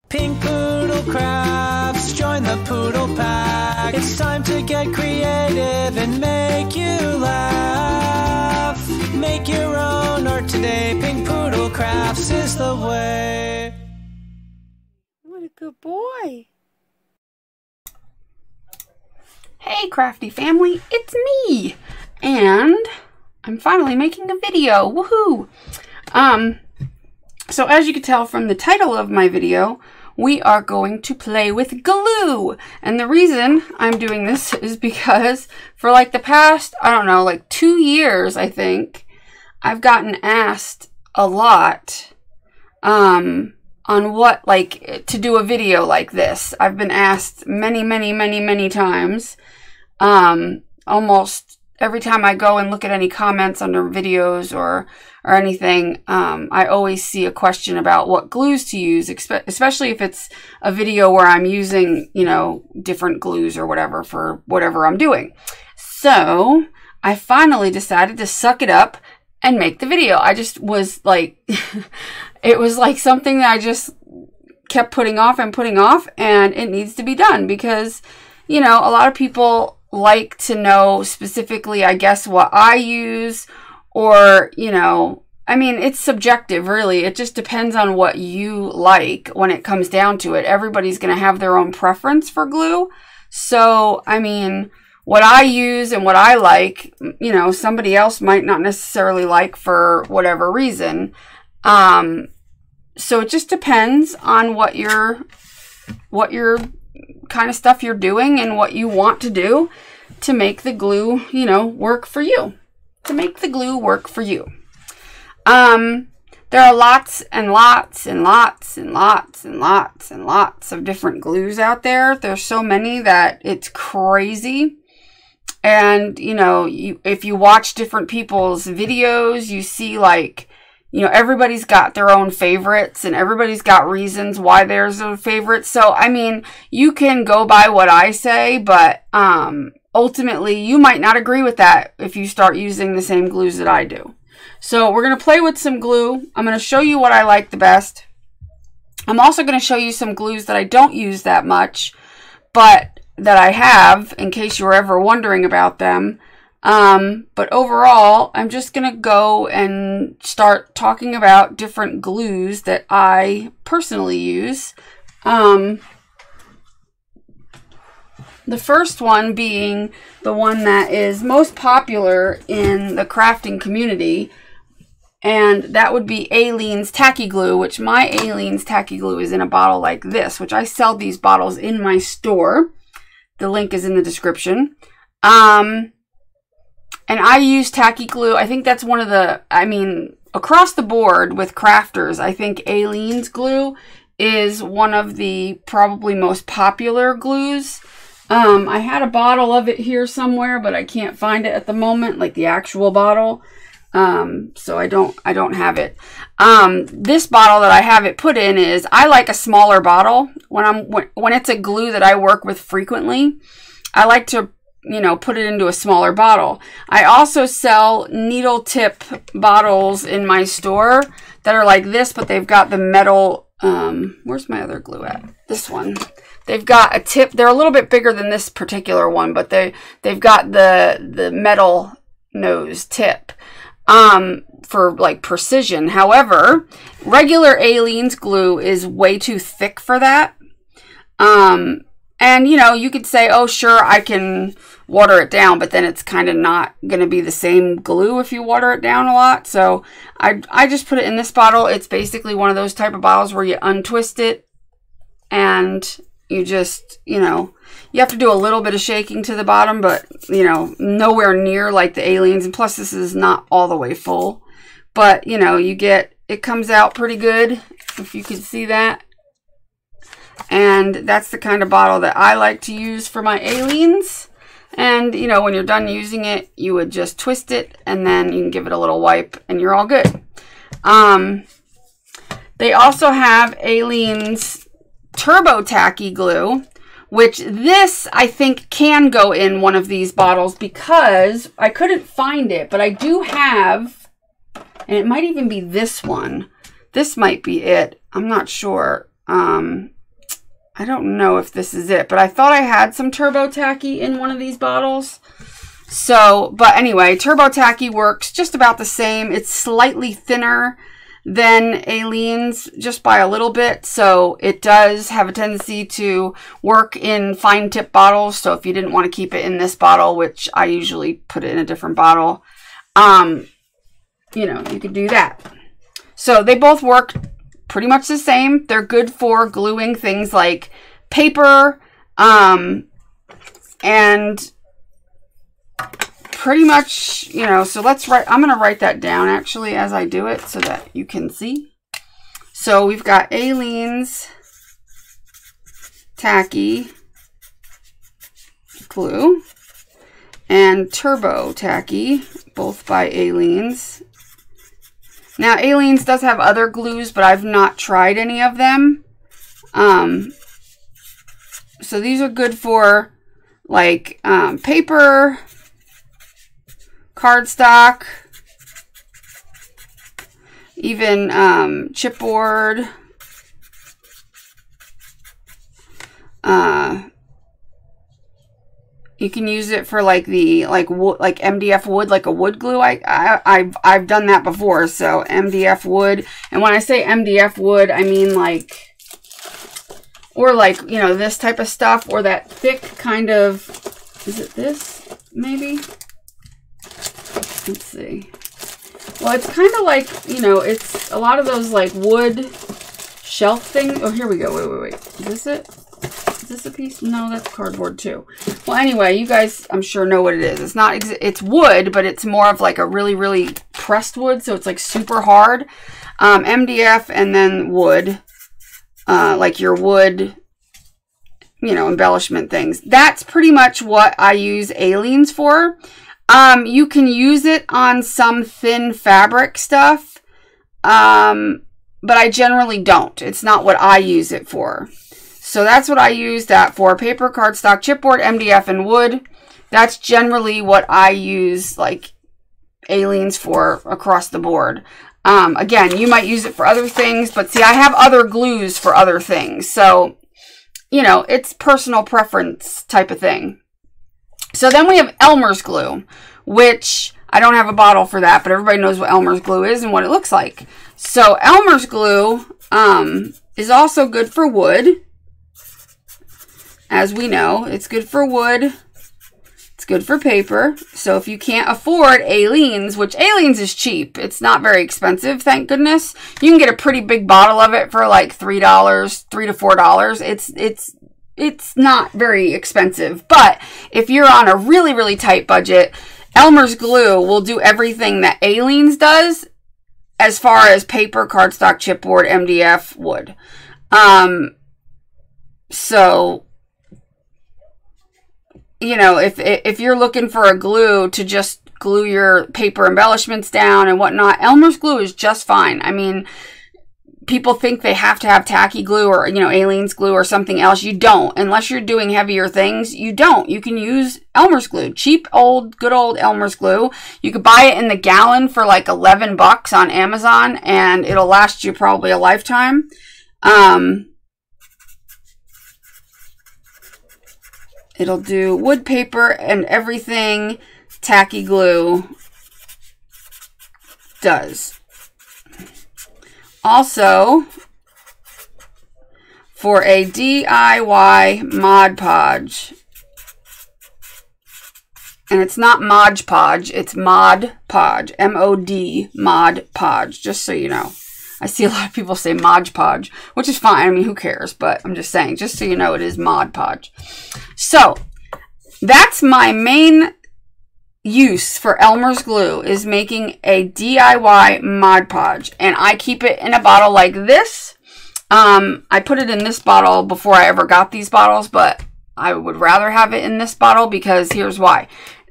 Pink Poodle Crafts, join the Poodle Pack. It's time to get creative and make you laugh. Make your own art today. Pink Poodle Crafts is the way. What a good boy. Hey crafty family, it's me. And I'm finally making a video. Woohoo! So as you can tell from the title of my video, we are going to play with glue. And the reason I'm doing this is because for like the past, I don't know, like 2 years, I think, I've gotten asked a lot on what, like, to do a video like this. I've been asked many times. Almost every time I go and look at any comments under videos or anything, I always see a question about what glues to use, especially if it's a video where I'm using, you know, different glues or whatever for whatever I'm doing. So I finally decided to suck it up and make the video. I just was like, it was like something that I just kept putting off, and it needs to be done because, you know, a lot of people like to know specifically, I guess, what I use, or, you know, I mean, it's subjective, really. It just depends on what you like when it comes down to it. Everybody's going to have their own preference for glue. So, I mean, what I use and what I like, you know, somebody else might not necessarily like for whatever reason. So it just depends on what your kind of stuff you're doing and what you want to do to make the glue, you know, work for you. To make the glue work for you. There are lots and lots and lots and lots and lots and lots of different glues out there. There's so many that it's crazy. And, you know, if you watch different people's videos, you see, like, you know, everybody's got their own favorites and everybody's got reasons why there's a favorite. So, I mean, you can go by what I say, but ultimately you might not agree with that if you start using the same glues that I do. So we're going to play with some glue. I'm going to show you what I like the best. I'm also going to show you some glues that I don't use that much, but that I have in case you were ever wondering about them. But overall, I'm just going to go and start talking about different glues that I personally use. The first one being the one that is most popular in the crafting community, and that would be Aleene's Tacky Glue, which my Aleene's Tacky Glue is in a bottle like this, which I sell these bottles in my store. The link is in the description. And I use Tacky Glue. I think that's one of the, I mean, across the board with crafters, I think Aleene's glue is one of the probably most popular glues. I had a bottle of it here somewhere, but I can't find it at the moment, like the actual bottle. So I don't have it. This bottle that I have it put in is, I like a smaller bottle. When it's a glue that I work with frequently, I like to, you know, put it into a smaller bottle. I also sell needle tip bottles in my store that are like this, but they've got the metal, where's my other glue at? This one. They've got a tip. They're a little bit bigger than this particular one, but they've got the metal nose tip for like precision. However, regular Aleene's glue is way too thick for that. And, you know, you could say, oh, sure, I can water it down, but then it's kind of not going to be the same glue if you water it down a lot. So I just put it in this bottle. It's basically one of those type of bottles where you untwist it and you just, you know, you have to do a little bit of shaking to the bottom, but, you know, nowhere near like the Aleene's. And plus, this is not all the way full. But, you know, it comes out pretty good, if you could see that. And that's the kind of bottle that I like to use for my Aleene's. And, you know, when you're done using it, you would just twist it and then you can give it a little wipe and you're all good. They also have Aleene's Turbo Tacky Glue, which this, I think, can go in one of these bottles because I couldn't find it, but I do have, and it might even be this one. This might be it. I'm not sure. I don't know if this is it, but I thought I had some Turbo Tacky in one of these bottles. So, but anyway, Turbo Tacky works just about the same. It's slightly thinner than Aleene's, just by a little bit. So it does have a tendency to work in fine tip bottles. So if you didn't want to keep it in this bottle, which I usually put it in a different bottle, you know, you could do that. So they both work pretty much the same. They're good for gluing things like paper, and pretty much, you know, so let's write, I'm going to write that down actually as I do it so that you can see. So we've got Aleene's Tacky glue and Turbo Tacky, both by Aleene's. Now, Aleene's does have other glues, but I've not tried any of them. So these are good for like paper, cardstock, even chipboard, you can use it for like the wood, like MDF wood, like a wood glue. I've done that before. So MDF wood, and when I say MDF wood, I mean like, or like, you know, this type of stuff, or that thick kind of, is it this maybe? Let's see. Well, it's kind of like, you know, it's a lot of those like wood shelf thing. Oh, here we go. Wait. Is this it? Is this a piece? No, that's cardboard too. Well, anyway, you guys, I'm sure know what it is. It's not, it's wood, but it's more of like a really, really pressed wood. So it's like super hard. MDF and then wood, like your wood, you know, embellishment things. That's pretty much what I use Aleene's for. You can use it on some thin fabric stuff, but I generally don't. It's not what I use it for. So that's what I use that for. Paper, cardstock, chipboard, MDF, and wood. That's generally what I use like Aleene's for across the board. Again, you might use it for other things, but see, I have other glues for other things. So, you know, it's personal preference type of thing. So then we have Elmer's glue, which I don't have a bottle for that, but everybody knows what Elmer's glue is and what it looks like. So Elmer's glue is also good for wood. As we know, it's good for wood. It's good for paper. So if you can't afford Aleene's, which Aleene's is cheap, it's not very expensive, thank goodness. You can get a pretty big bottle of it for like $3, $3 to $4. It's not very expensive, but if you're on a really, really tight budget, Elmer's glue will do everything that Aleene's does as far as paper, cardstock, chipboard, MDF, wood. So, you know, if you're looking for a glue to just glue your paper embellishments down and whatnot, Elmer's glue is just fine. I mean, people think they have to have tacky glue or, you know, Aleene's glue or something else. You don't. Unless you're doing heavier things, you don't. You can use Elmer's glue. Cheap, good old Elmer's glue. You could buy it in the gallon for like 11 bucks on Amazon, and it'll last you probably a lifetime. It'll do wood, paper, and everything tacky glue does. Also, for a DIY Mod Podge, and it's not Mod Podge, it's Mod Podge, M-O-D, Mod Podge, just so you know. I see a lot of people say Mod Podge, which is fine. I mean, who cares? But I'm just saying, just so you know, it is Mod Podge. So, that's my main use for Elmer's glue, is making a DIY Mod Podge. And I keep it in a bottle like this. I put it in this bottle before I ever got these bottles, but I would rather have it in this bottle because here's why.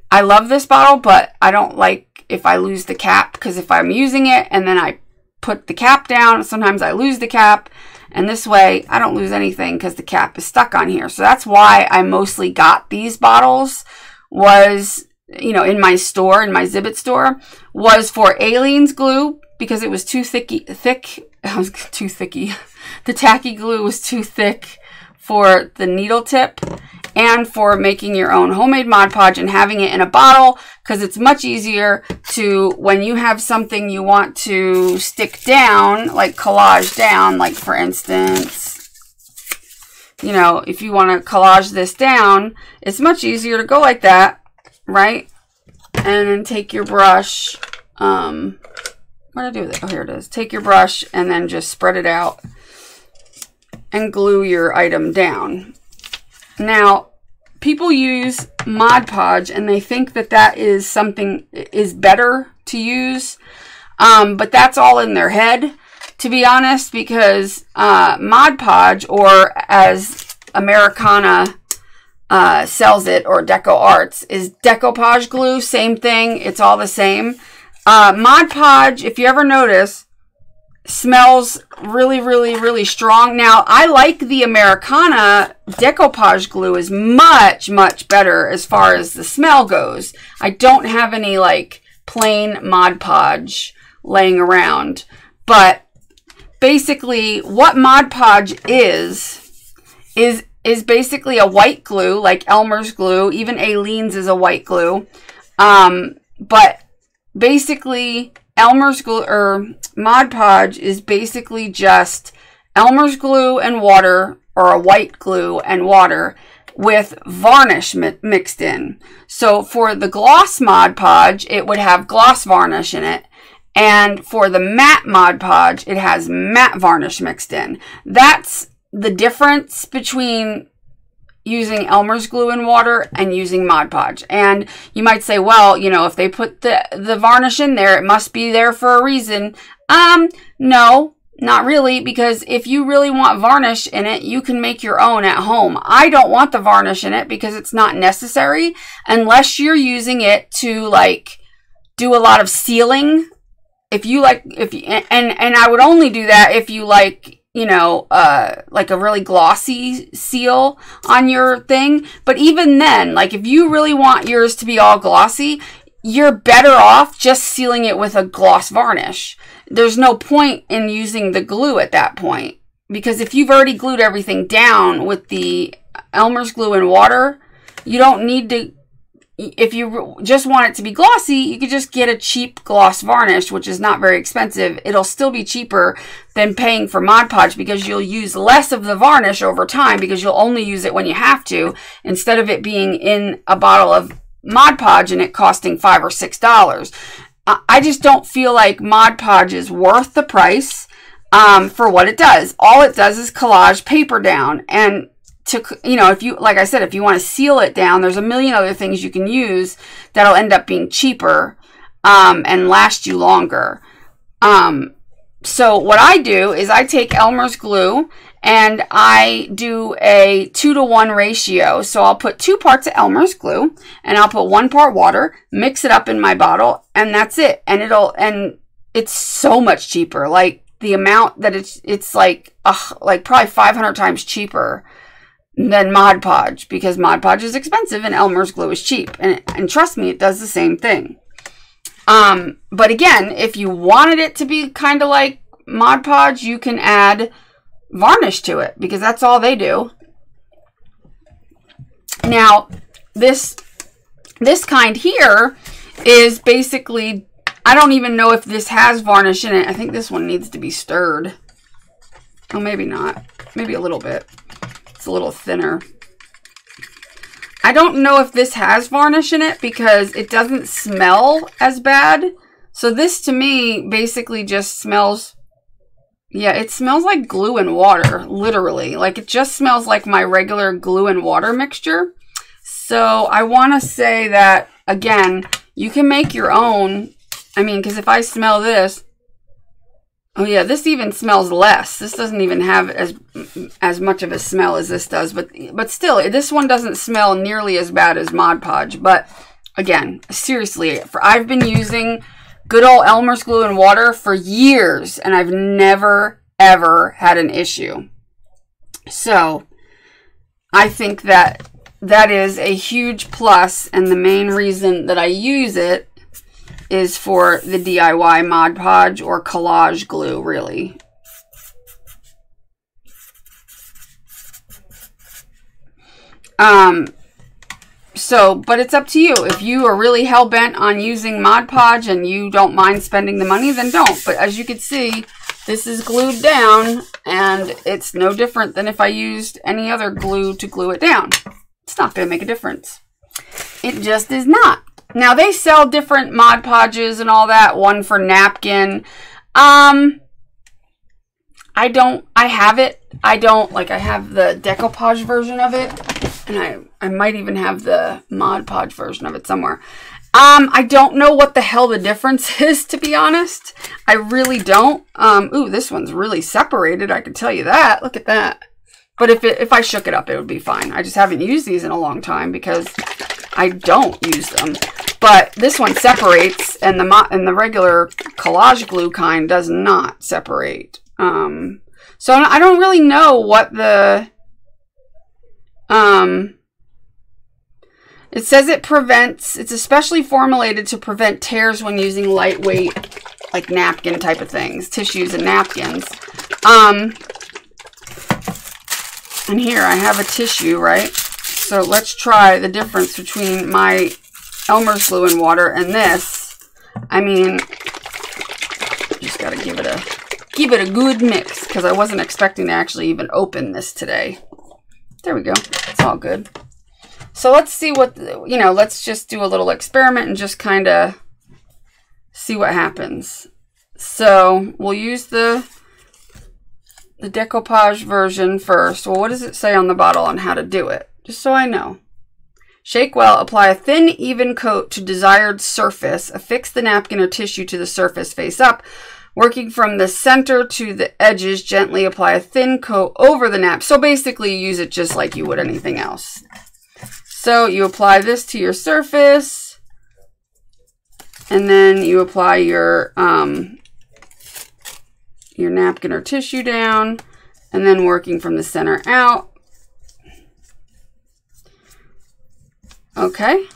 I love this bottle, but I don't like if I lose the cap, because if I'm using it and then I put the cap down, sometimes I lose the cap, and this way I don't lose anything because the cap is stuck on here. So that's why I mostly got these bottles, was, you know, in my store, in my Zibbit store, was for Aleene's glue because it was too thick. The tacky glue was too thick for the needle tip and for making your own homemade Mod Podge and having it in a bottle, because it's much easier to, when you have something you want to stick down, like collage down, like for instance, you know, if you want to collage this down, it's much easier to go like that, right? And then take your brush, what did I do with it? Oh, here it is. Take your brush and then just spread it out and glue your item down. Now, people use Mod Podge and they think that that is something is better to use, but that's all in their head, to be honest, because Mod Podge, or as Americana sells it, or Deco Arts, is decoupage glue. Same thing. It's all the same. Mod Podge, if you ever notice, smells really, really, really strong. Now, I like the Americana decoupage glue is much, much better as far as the smell goes. I don't have any like plain Mod Podge laying around, but basically what Mod Podge is basically a white glue, like Elmer's glue. Even Aleene's is a white glue. But basically Elmer's glue, or Mod Podge, is basically just Elmer's glue and water, or a white glue and water with varnish mixed in. So for the gloss Mod Podge, it would have gloss varnish in it. And for the matte Mod Podge, it has matte varnish mixed in. That's the difference between using Elmer's glue and water and using Mod Podge. And you might say, well, you know, if they put the varnish in there, it must be there for a reason. No, not really, because if you really want varnish in it, you can make your own at home. I don't want the varnish in it because it's not necessary unless you're using it to like do a lot of sealing. If you like, and I would only do that if you like, you know, like a really glossy seal on your thing. But even then, like if you really want yours to be all glossy, you're better off just sealing it with a gloss varnish. There's no point in using the glue at that point, because if you've already glued everything down with the Elmer's glue and water, you don't need to. If you just want it to be glossy, you could just get a cheap gloss varnish, which is not very expensive. It'll still be cheaper than paying for Mod Podge, because you'll use less of the varnish over time, because you'll only use it when you have to, instead of it being in a bottle of Mod Podge and it costing $5 or $6. I just don't feel like Mod Podge is worth the price for what it does. All it does is collage paper down. And to, you know, if you, like I said, if you want to seal it down, there's a million other things you can use that'll end up being cheaper and last you longer. So what I do is I take Elmer's glue and I do a 2-to-1 ratio. So I'll put 2 parts of Elmer's glue and I'll put 1 part water, mix it up in my bottle, and that's it. And it's so much cheaper. Like the amount that it's like probably 500 times cheaper than Mod Podge, because Mod Podge is expensive and Elmer's glue is cheap. And trust me, it does the same thing. But again, if you wanted it to be kind of like Mod Podge, you can add varnish to it, because that's all they do. Now, this kind here is basically, I don't even know if this has varnish in it. I think this one needs to be stirred. Oh, maybe not. Maybe a little bit. It's a little thinner. I don't know if this has varnish in it because it doesn't smell as bad. So this to me basically just smells, yeah, it smells like glue and water, literally. Like it just smells like my regular glue and water mixture. So I want to say that, again, you can make your own. I mean, because if I smell this, oh yeah, this even smells less. This doesn't even have as much of a smell as this does. But still, this one doesn't smell nearly as bad as Mod Podge. But again, seriously, I've been using good old Elmer's glue and water for years, and I've never, ever had an issue. So I think that that is a huge plus, and the main reason that I use it is for the DIY Mod Podge or collage glue, really. But it's up to you. If you are really hell-bent on using Mod Podge and you don't mind spending the money, then don't. But as you can see, this is glued down, and it's no different than if I used any other glue to glue it down. It's not going to make a difference. It just is not. Now, they sell different Mod Podges and all that. One for napkin. I have it. I have the decoupage version of it. And I might even have the Mod Podge version of it somewhere. I don't know what the hell the difference is, to be honest. I really don't. Ooh, this one's really separated. I can tell you that. Look at that. But if I shook it up, it would be fine. I just haven't used these in a long time because I don't use them. But this one separates, and the regular collage glue kind does not separate. So I don't really know what the... It says it's especially formulated to prevent tears when using lightweight, like napkin type of things, tissues and napkins. And here I have a tissue, right? So let's try the difference between my Elmer's glue and water and this. I mean, just gotta give it a good mix because I wasn't expecting to actually even open this today. There we go. It's all good. So let's see what, let's just do a little experiment and just kind of see what happens. So we'll use the decoupage version first. Well, what does it say on the bottle on how to do it? Just so I know. Shake well, apply a thin, even coat to desired surface. Affix the napkin or tissue to the surface face up. Working from the center to the edges, gently apply a thin coat over the nap. So basically, you use it just like you would anything else. So you apply this to your surface, and then you apply your napkin or tissue down, and then working from the center out. Okay,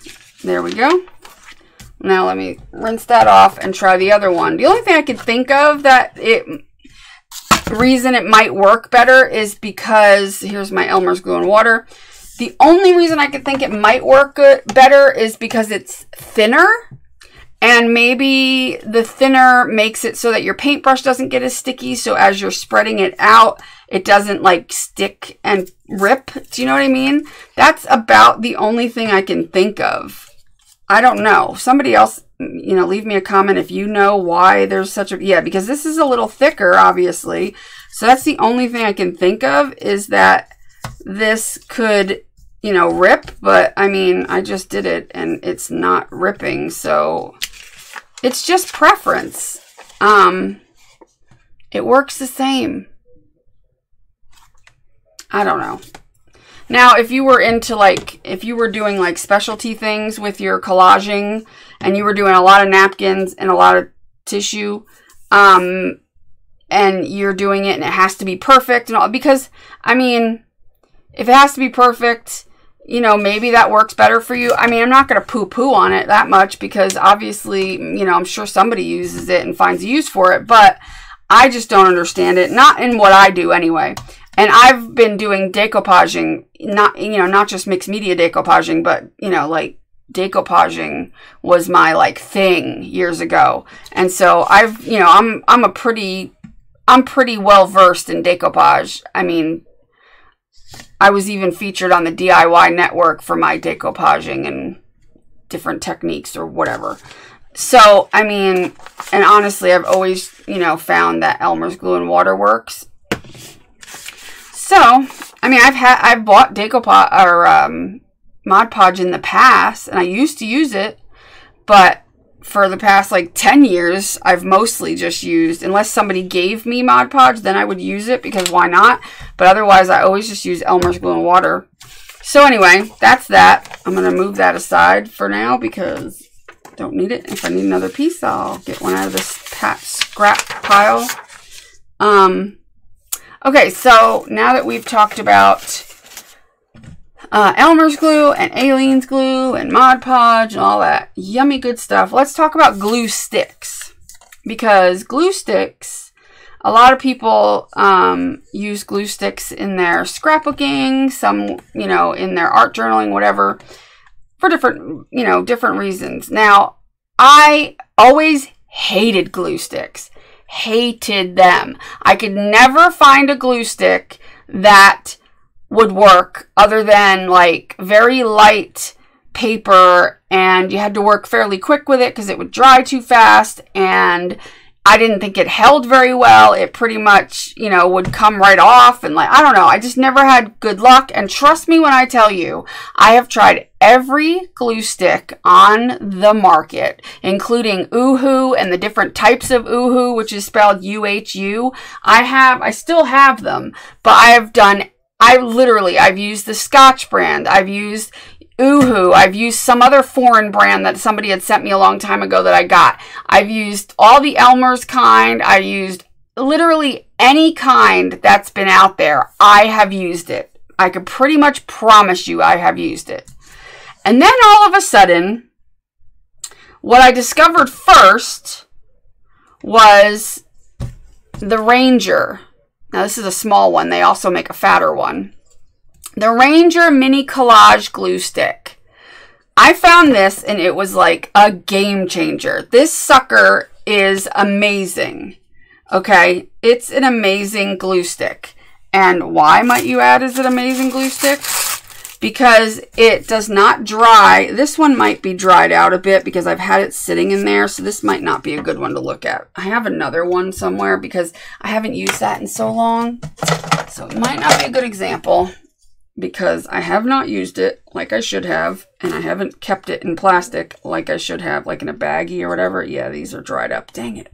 there we go. Now let me rinse that off and try the other one. The only thing I could think of reason it might work better is because, here's my Elmer's glue and water. The only reason I could think it might work better is because it's thinner. And maybe the thinner makes it so that your paintbrush doesn't get as sticky. So as you're spreading it out, it doesn't like stick and rip. Do you know what I mean? That's about the only thing I can think of. I don't know. Somebody else, leave me a comment if you know why there's such a... Yeah, because this is a little thicker, obviously. So that's the only thing I can think of is that this could, rip. But, I mean, I just did it and it's not ripping. So it's just preference. It works the same. I don't know. Now, if you were into if you were doing specialty things with your collaging and you were doing a lot of napkins and a lot of tissue, and you're doing it and it has to be perfect and all, because, I mean, if it has to be perfect, maybe that works better for you. I mean, I'm not going to poo-poo on it that much because obviously, I'm sure somebody uses it and finds a use for it, but I just don't understand it. Not in what I do anyway. And I've been doing decoupaging, not just mixed media decoupaging, but, decoupaging was my, thing years ago. And so I'm pretty well versed in decoupage. I mean, I was even featured on the DIY network for my decoupaging and different techniques or whatever. So, I mean, and honestly, I've always, found that Elmer's glue and water works. So, I mean, I've bought decoupage or Mod Podge in the past, and I used to use it, but for the past 10 years, I've mostly just used, unless somebody gave me Mod Podge, then I would use it because why not? But otherwise, I always just use Elmer's glue and water. So anyway, that's that. I'm going to move that aside for now because I don't need it. If I need another piece, I'll get one out of this scrap pile. Okay, so now that we've talked about Elmer's glue and Aleene's glue and Mod Podge and all that yummy good stuff, let's talk about glue sticks. Because glue sticks, A lot of people use glue sticks in their scrapbooking, some, you know, in their art journaling, whatever, for different, you know, different reasons. Now, I always hated glue sticks. Hated them. I could never find a glue stick that would work other than like very light paper, and you had to work fairly quick with it because it would dry too fast, and I didn't think it held very well. It pretty much, you know, would come right off, and like, I don't know, I just never had good luck. And trust me when I tell you, I have tried every glue stick on the market, including Oohoo and the different types of Oohoo, which is spelled U-H-U. I still have them, but I've used the Scotch brand. I've used Oohoo. I've used some other foreign brand that somebody had sent me a long time ago that I got. I've used all the Elmer's kind. I used literally any kind that's been out there. I have used it. I could pretty much promise you I have used it. And then all of a sudden, what I discovered first was the Ranger. Now this is a small one. They also make a fatter one. The Ranger Mini Collage Glue Stick. I found this and it was like a game changer. This sucker is amazing. Okay, it's an amazing glue stick. And why, might you add, is it amazing glue stick? Because it does not dry. This one might be dried out a bit because I've had it sitting in there, so this might not be a good one to look at. I have another one somewhere because I haven't used that in so long. So it might not be a good example, because I have not used it like I should have, and I haven't kept it in plastic like I should have, like in a baggie or whatever. Yeah, these are dried up. Dang it.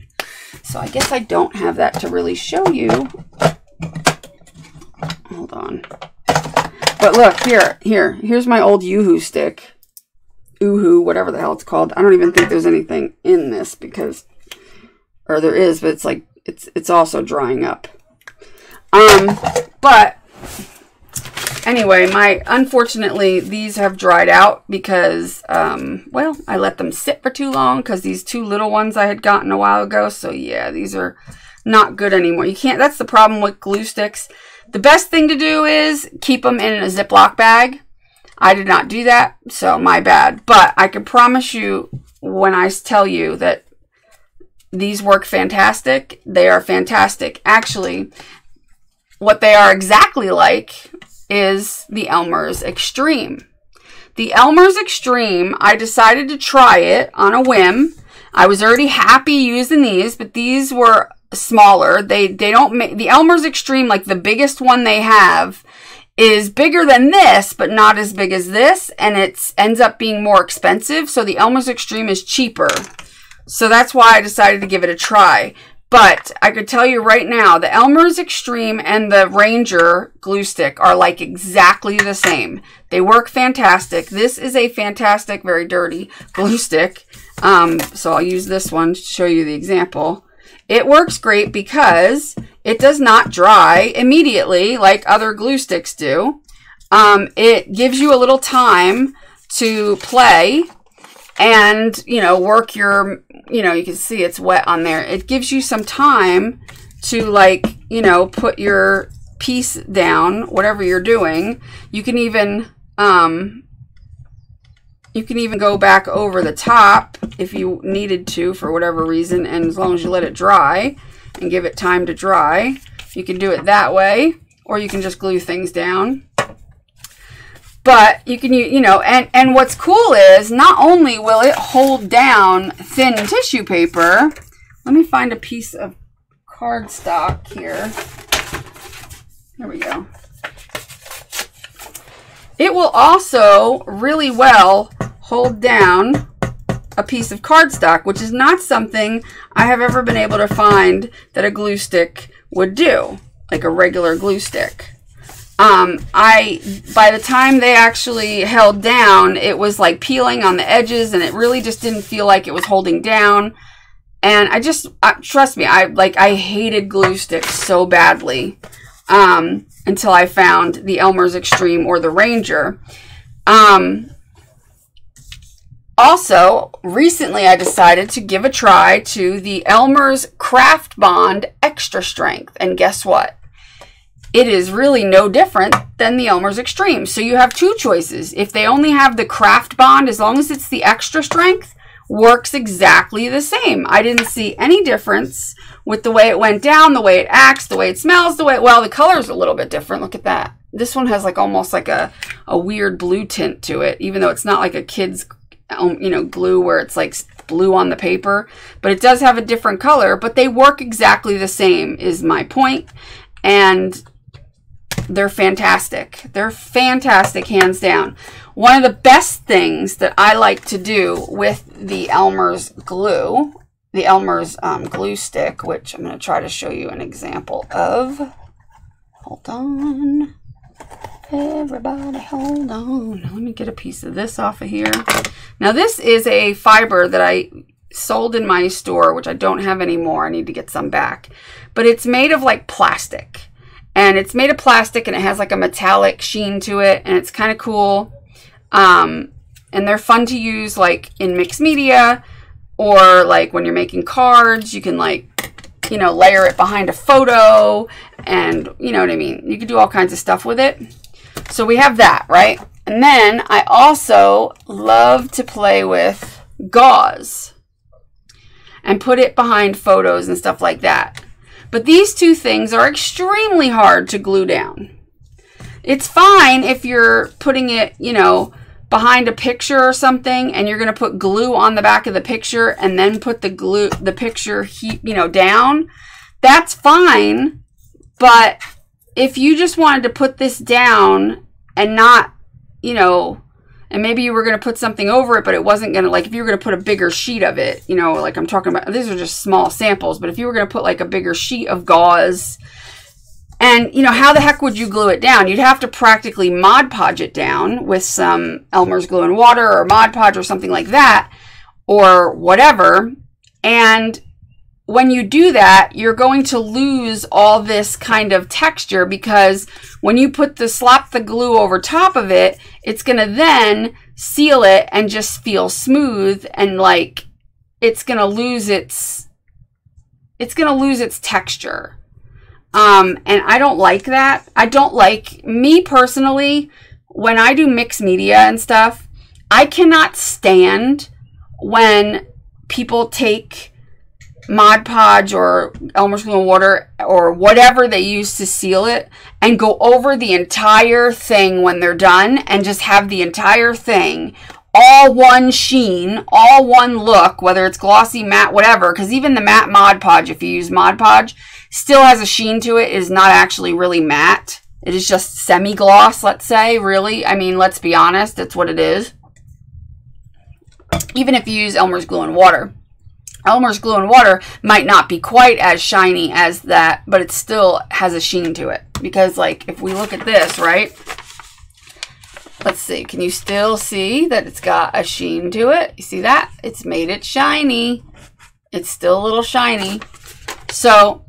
So I guess I don't have that to really show you. Hold on. But look, here's my old Yoo-hoo stick. Oohoo, whatever the hell it's called. I don't even think there's anything in this because, or there is, but it's like, it's also drying up. But anyway, unfortunately, these have dried out because, well, I let them sit for too long because these two little ones I had gotten a while ago. So yeah, these are not good anymore. You can't, that's the problem with glue sticks. The best thing to do is keep them in a Ziploc bag. I did not do that, so my bad. But I can promise you when I tell you that these work fantastic, they are fantastic. Actually, what they are exactly like is the Elmer's Extreme. The Elmer's Extreme, I decided to try it on a whim. I was already happy using these, but these were smaller. They don't make the Elmer's Extreme, like the biggest one they have is bigger than this, but not as big as this, and it ends up being more expensive. So the Elmer's Extreme is cheaper. So that's why I decided to give it a try. But I could tell you right now, the Elmer's Extreme and the Ranger glue stick are like exactly the same. They work fantastic. This is a fantastic, very dirty glue stick. So I'll use this one to show you the example. It works great because it does not dry immediately like other glue sticks do. It gives you a little time to play and, you know, work your, you know, you can see it's wet on there. It gives you some time to, like, you know, put your piece down, whatever you're doing. You can even go back over the top if you needed to for whatever reason, and as long as you let it dry and give it time to dry, you can do it that way, or you can just glue things down. But you can, you know, and what's cool is not only will it hold down thin tissue paper, let me find a piece of cardstock here. There we go. It will also really well hold down a piece of cardstock, which is not something I have ever been able to find that a glue stick would do, like a regular glue stick. By the time they actually held down, it was like peeling on the edges, and it really just didn't feel like it was holding down. And trust me, I hated glue sticks so badly, until I found the Elmer's Extreme or the Ranger. Also, recently I decided to give a try to the Elmer's Craft Bond extra strength. And guess what? It is really no different than the Elmer's Extreme. So you have two choices. If they only have the craft bond, as long as it's the extra strength, works exactly the same. I didn't see any difference with the way it went down, the way it acts, the way it smells, the way, well, the color's a little bit different. Look at that. This one has like almost like a weird blue tint to it, even though it's not like a kid's, you know, glue where it's like blue on the paper, but it does have a different color, but they work exactly the same is my point. And they're fantastic. They're fantastic, hands down. One of the best things that I like to do with the Elmer's glue, the Elmer's glue stick, which I'm going to try to show you an example of. Hold on. Everybody hold on. Let me get a piece of this off of here. Now this is a fiber that I sold in my store, which I don't have anymore. I need to get some back. But it's made of like plastic. And it's made of plastic and it has like a metallic sheen to it. And it's kind of cool. And they're fun to use like in mixed media or like when you're making cards. You can like, you know, layer it behind a photo and you know what I mean. You can do all kinds of stuff with it. So we have that, right? And then I also love to play with gauze and put it behind photos and stuff like that. But these two things are extremely hard to glue down. It's fine if you're putting it, you know, behind a picture or something and you're going to put glue on the back of the picture and then put the picture, you know, down. That's fine. But if you just wanted to put this down and not, you know, and maybe you were going to put something over it, but it wasn't going to, like if you were going to put a bigger sheet of it, you know, like I'm talking about, these are just small samples, but if you were going to put like a bigger sheet of gauze and, you know, how the heck would you glue it down? You'd have to practically Mod Podge it down with some Elmer's Glue and Water or Mod Podge or something like that or whatever. And when you do that, you're going to lose all this kind of texture because when you slap the glue over top of it, it's going to then seal it and just feel smooth and like it's going to lose its texture. And I don't like that. I don't like, me personally, when I do mixed media and stuff, I cannot stand when people take Mod Podge or Elmer's Glue and Water or whatever they use to seal it and go over the entire thing when they're done and just have the entire thing all one sheen, all one look, whether it's glossy, matte, whatever, because even the matte Mod Podge, if you use Mod Podge, still has a sheen to it. It is not actually really matte. It is just semi-gloss, let's say, really. I mean, let's be honest, it's what it is. Even if you use Elmer's Glue and Water. Elmer's Glue and Water might not be quite as shiny as that, but it still has a sheen to it. Because, like, if we look at this, right? Let's see. Can you still see that it's got a sheen to it? You see that? It's made it shiny. It's still a little shiny. So,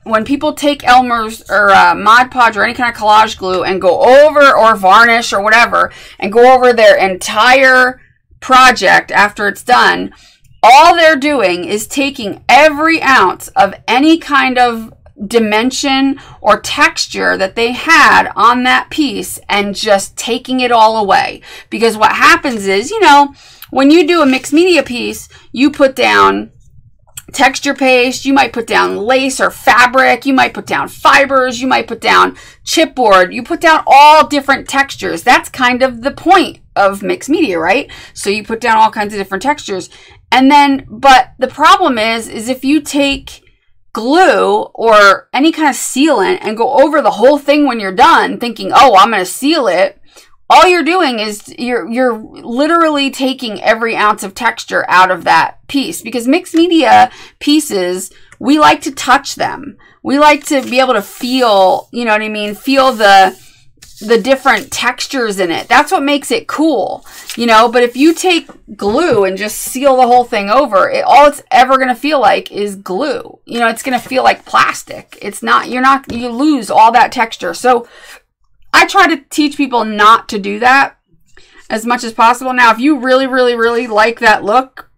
when people take Elmer's or Mod Podge or any kind of collage glue and go over, or varnish or whatever, and go over their entire project after it's done, all they're doing is taking every ounce of any kind of dimension or texture that they had on that piece and just taking it all away. Because what happens is, you know, when you do a mixed media piece, you put down texture paste, you might put down lace or fabric, you might put down fibers, you might put down chipboard, you put down all different textures. That's kind of the point of mixed media, right? So you put down all kinds of different textures. And then, but the problem is if you take glue or any kind of sealant and go over the whole thing when you're done thinking, oh, I'm going to seal it, all you're doing is you're literally taking every ounce of texture out of that piece. Because mixed media pieces, we like to touch them. We like to be able to feel, you know what I mean, feel the different textures in it. That's what makes it cool, you know. But if you take glue and just seal the whole thing over, all it's ever going to feel like is glue. You know, it's going to feel like plastic. It's not, you lose all that texture. So I try to teach people not to do that as much as possible. Now, if you really, really, really like that look,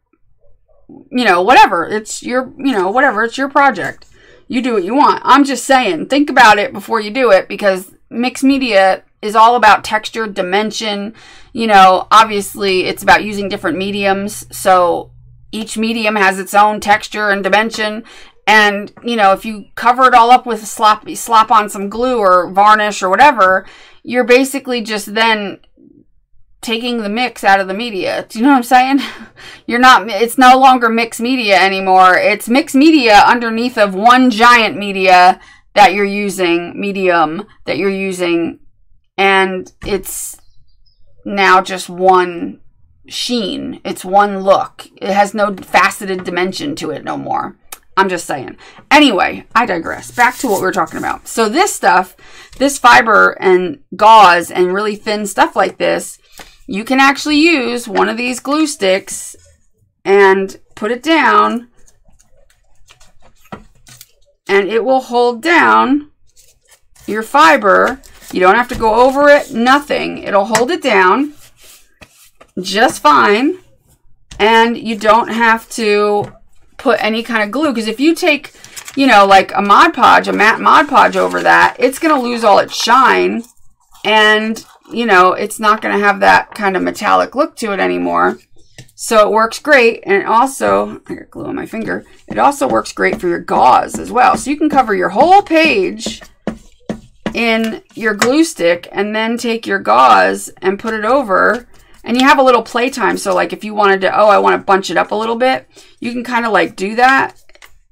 you know, whatever, it's your, you know, whatever, it's your project. You do what you want. I'm just saying, think about it before you do it, because mixed media is all about texture, dimension. You know, obviously it's about using different mediums. So each medium has its own texture and dimension. And, you know, if you cover it all up with slap on some glue or varnish or whatever, you're basically just then taking the mix out of the media. Do you know what I'm saying? It's no longer mixed media anymore. It's mixed media underneath of one giant medium that you're using, and it's now just one sheen. It's one look. It has no faceted dimension to it no more. I'm just saying. Anyway, I digress. Back to what we were talking about. So this stuff, this fiber and gauze and really thin stuff like this, you can actually use one of these glue sticks and put it down, and it will hold down your fiber. You don't have to go over it, nothing. It'll hold it down just fine, and you don't have to put any kind of glue, because if you take, you know, like a Mod Podge, a matte Mod Podge over that, it's going to lose all its shine, and you know, it's not going to have that kind of metallic look to it anymore. So it works great. And also, I got glue on my finger. It also works great for your gauze as well. So you can cover your whole page in your glue stick and then take your gauze and put it over. And you have a little playtime. So like if you wanted to, oh, I want to bunch it up a little bit, you can kind of like do that.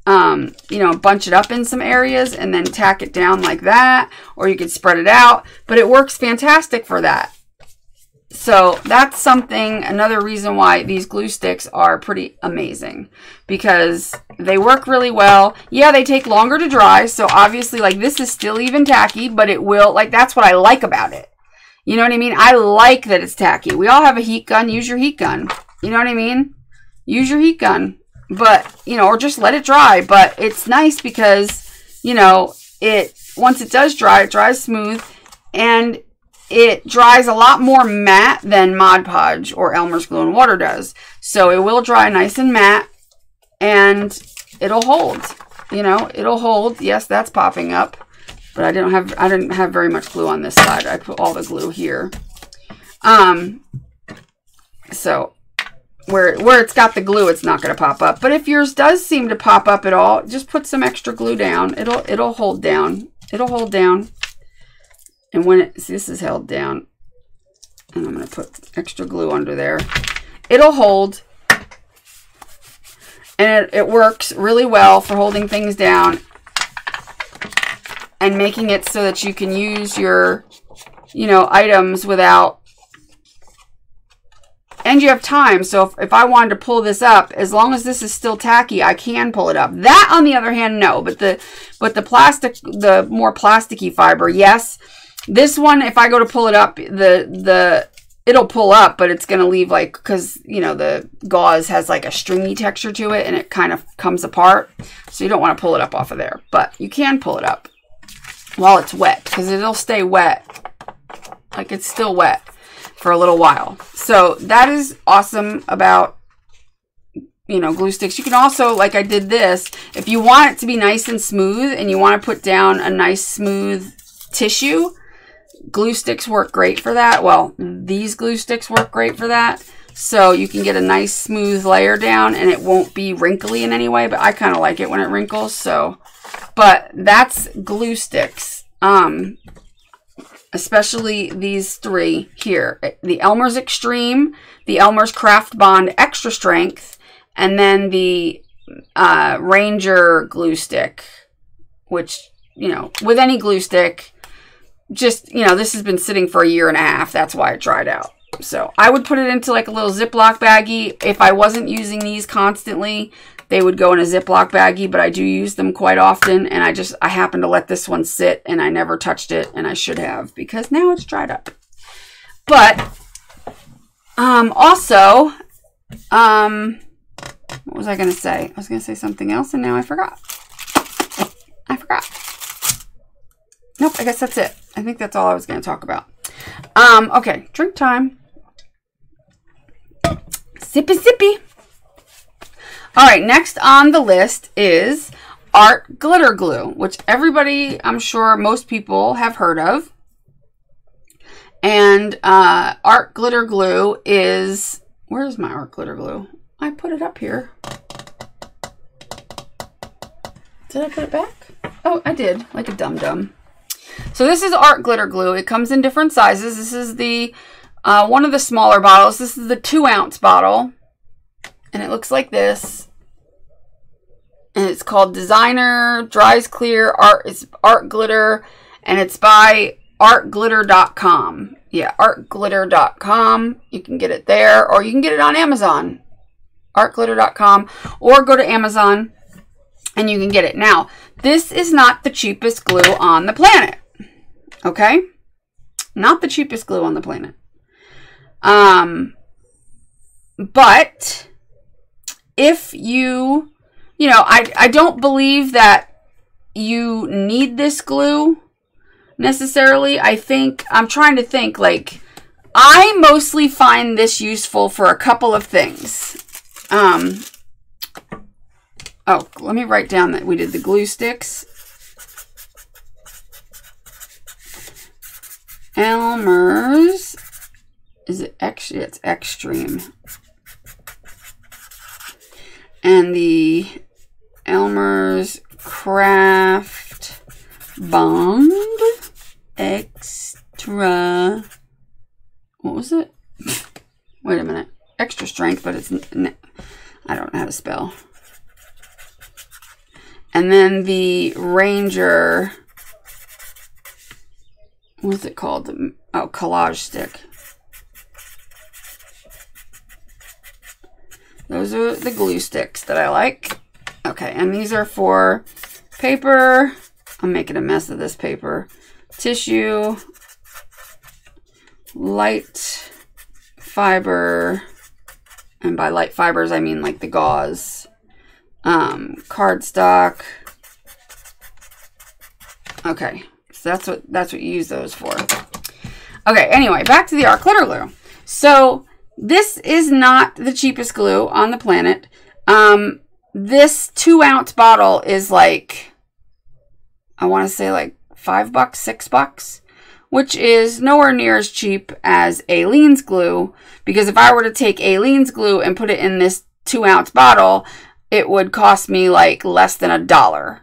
You know, bunch it up in some areas and then tack it down like that, or you could spread it out, but it works fantastic for that. So that's something, another reason why these glue sticks are pretty amazing, because they work really well. Yeah, they take longer to dry. So obviously like this is still even tacky, but it will, like, that's what I like about it. You know what I mean? I like that it's tacky. We all have a heat gun. Use your heat gun. You know what I mean? Use your heat gun. But, you know, or just let it dry. But it's nice because, you know, once it does dry, it dries smooth. And it dries a lot more matte than Mod Podge or Elmer's Glue and Water does. So it will dry nice and matte. And it'll hold. You know, it'll hold. Yes, that's popping up. But I didn't have very much glue on this side. I put all the glue here. So where it's got the glue, it's not going to pop up. But if yours does seem to pop up at all, just put some extra glue down. It'll hold down. It'll hold down. And when this is held down, and I'm going to put extra glue under there, it'll hold. And it works really well for holding things down and making it so that you can use your, you know, items without. And you have time. So if I wanted to pull this up, as long as this is still tacky, I can pull it up. That, on the other hand, no. But the plastic, the more plasticky fiber, yes. This one, if I go to pull it up, it'll pull up, but it's going to leave like, because, you know, the gauze has like a stringy texture to it and it kind of comes apart. So you don't want to pull it up off of there. But you can pull it up while it's wet, because it'll stay wet. Like it's still wet for a little while. So that is awesome about, you know, glue sticks. You can also, like I did this, if you want it to be nice and smooth and you want to put down a nice smooth tissue, glue sticks work great for that. Well, these glue sticks work great for that. So you can get a nice smooth layer down and it won't be wrinkly in any way, but I kind of like it when it wrinkles. So, but that's glue sticks. Especially these three here. The Elmer's Extreme, the Elmer's Craft Bond Extra Strength, and then the Ranger glue stick, which, you know, with any glue stick, just, you know, this has been sitting for 1.5 years. That's why it dried out. So I would put it into like a little Ziploc baggie. If I wasn't using these constantly, they would go in a Ziploc baggie, but I do use them quite often. And I happen to let this one sit and I never touched it, and I should have, because now it's dried up. But also, what was I going to say? I was going to say something else and now I forgot. Nope, I guess that's it. I think that's all I was going to talk about. Okay, drink time. Sippy, sippy. All right, next on the list is art glitter glue, which everybody, I'm sure most people have heard of. And art glitter glue is, where's my art glitter glue? I put it up here. Did I put it back? Oh, I did, like a dum-dum. So this is art glitter glue. It comes in different sizes. This is the one of the smaller bottles. This is the 2-ounce bottle. And it looks like this. And it's called Designer Dries Clear Art. It's art glitter. And it's by artglitter.com. Yeah, artglitter.com. You can get it there. Or you can get it on Amazon. Artglitter.com. Or go to Amazon and you can get it. Now, this is not the cheapest glue on the planet. Okay? Not the cheapest glue on the planet. But if you know, I don't believe that you need this glue necessarily. I'm trying to think, like, I mostly find this useful for a couple of things. Oh, let me write down that we did the glue sticks. Elmer's, is it extra? It's extreme. And the Elmer's Craft Bond Extra, what was it? Wait a minute. Extra strength, but it's, I don't know how to spell. And then the Ranger, what's it called? Oh, collage stick. Those are the glue sticks that I like. Okay, and these are for paper. I'm making a mess of this paper. Tissue, light fiber, and by light fibers I mean like the gauze. Cardstock. Okay, so that's what you use those for. Okay, anyway, back to the art glitter glue. So this is not the cheapest glue on the planet. This 2-ounce bottle is like, I want to say like $5, $6, which is nowhere near as cheap as Aleene's glue. Because if I were to take Aleene's glue and put it in this 2-ounce bottle, it would cost me like less than $1.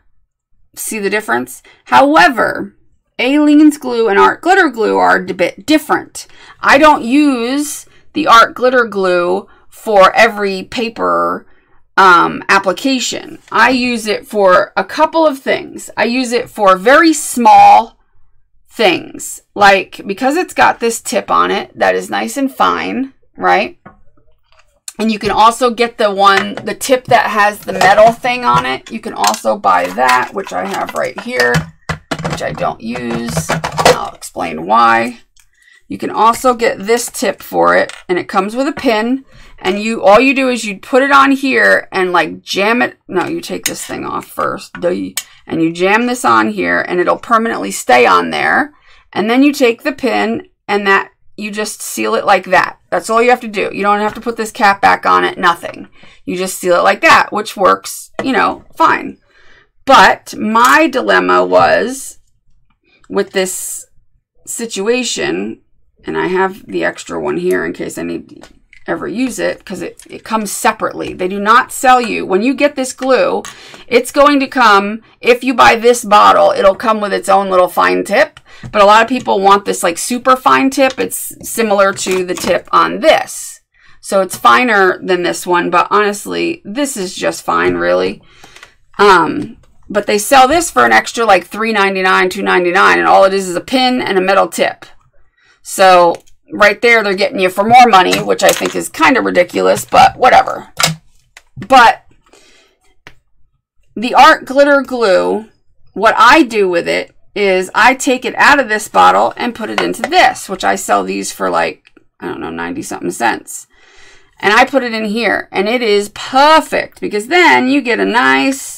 See the difference? However, Aleene's glue and art glitter glue are a bit different. I don't use the art glitter glue for every paper application. I use it for a couple of things. I use it for very small things, like because it's got this tip on it that is nice and fine, right? And you can also get the tip that has the metal thing on it. You can also buy that, which I have right here, which I don't use. I'll explain why. You can also get this tip for it, and it comes with a pin. And all you do is you put it on here and like jam it. No, you take this thing off first. And you jam this on here and it'll permanently stay on there. And then you take the pin and that you just seal it like that. That's all you have to do. You don't have to put this cap back on it, nothing. You just seal it like that, which works, you know, fine. But my dilemma was with this situation, and I have the extra one here in case I need to ever use it, because it comes separately. They do not sell you, when you get this glue, it's going to come, if you buy this bottle, it'll come with its own little fine tip. But a lot of people want this like super fine tip. It's similar to the tip on this. So it's finer than this one, but honestly, this is just fine, really. But they sell this for an extra like $3.99, $2.99, and all it is a pin and a metal tip. So right there, they're getting you for more money, which I think is kind of ridiculous, but whatever. But the art glitter glue, what I do with it is I take it out of this bottle and put it into this, which I sell these for like, I don't know, 90-something cents. And I put it in here, and it is perfect because then you get a nice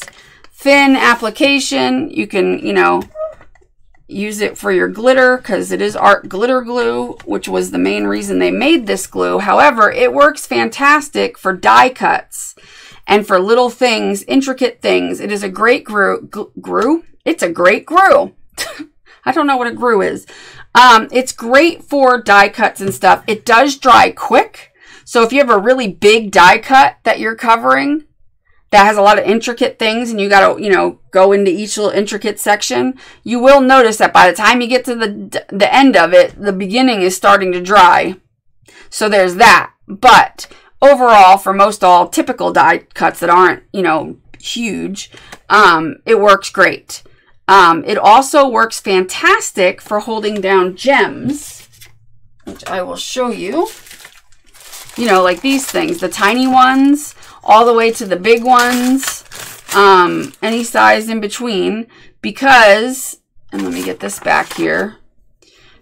thin application. You can, you know, use it for your glitter because it is art glitter glue, which was the main reason they made this glue. However, it works fantastic for die cuts and for little things, intricate things. It is a great glue. It's a great glue. I don't know what a glue is. It's great for die cuts and stuff. It does dry quick. So if you have a really big die cut that you're covering that has a lot of intricate things and you got to, you know, go into each little intricate section, you will notice that by the time you get to the end of it, the beginning is starting to dry. So there's that. But overall, for most all typical die cuts that aren't, you know, huge, it works great. It also works fantastic for holding down gems, which I will show you. You know, like these things, the tiny ones, all the way to the big ones, any size in between, because, and let me get this back here,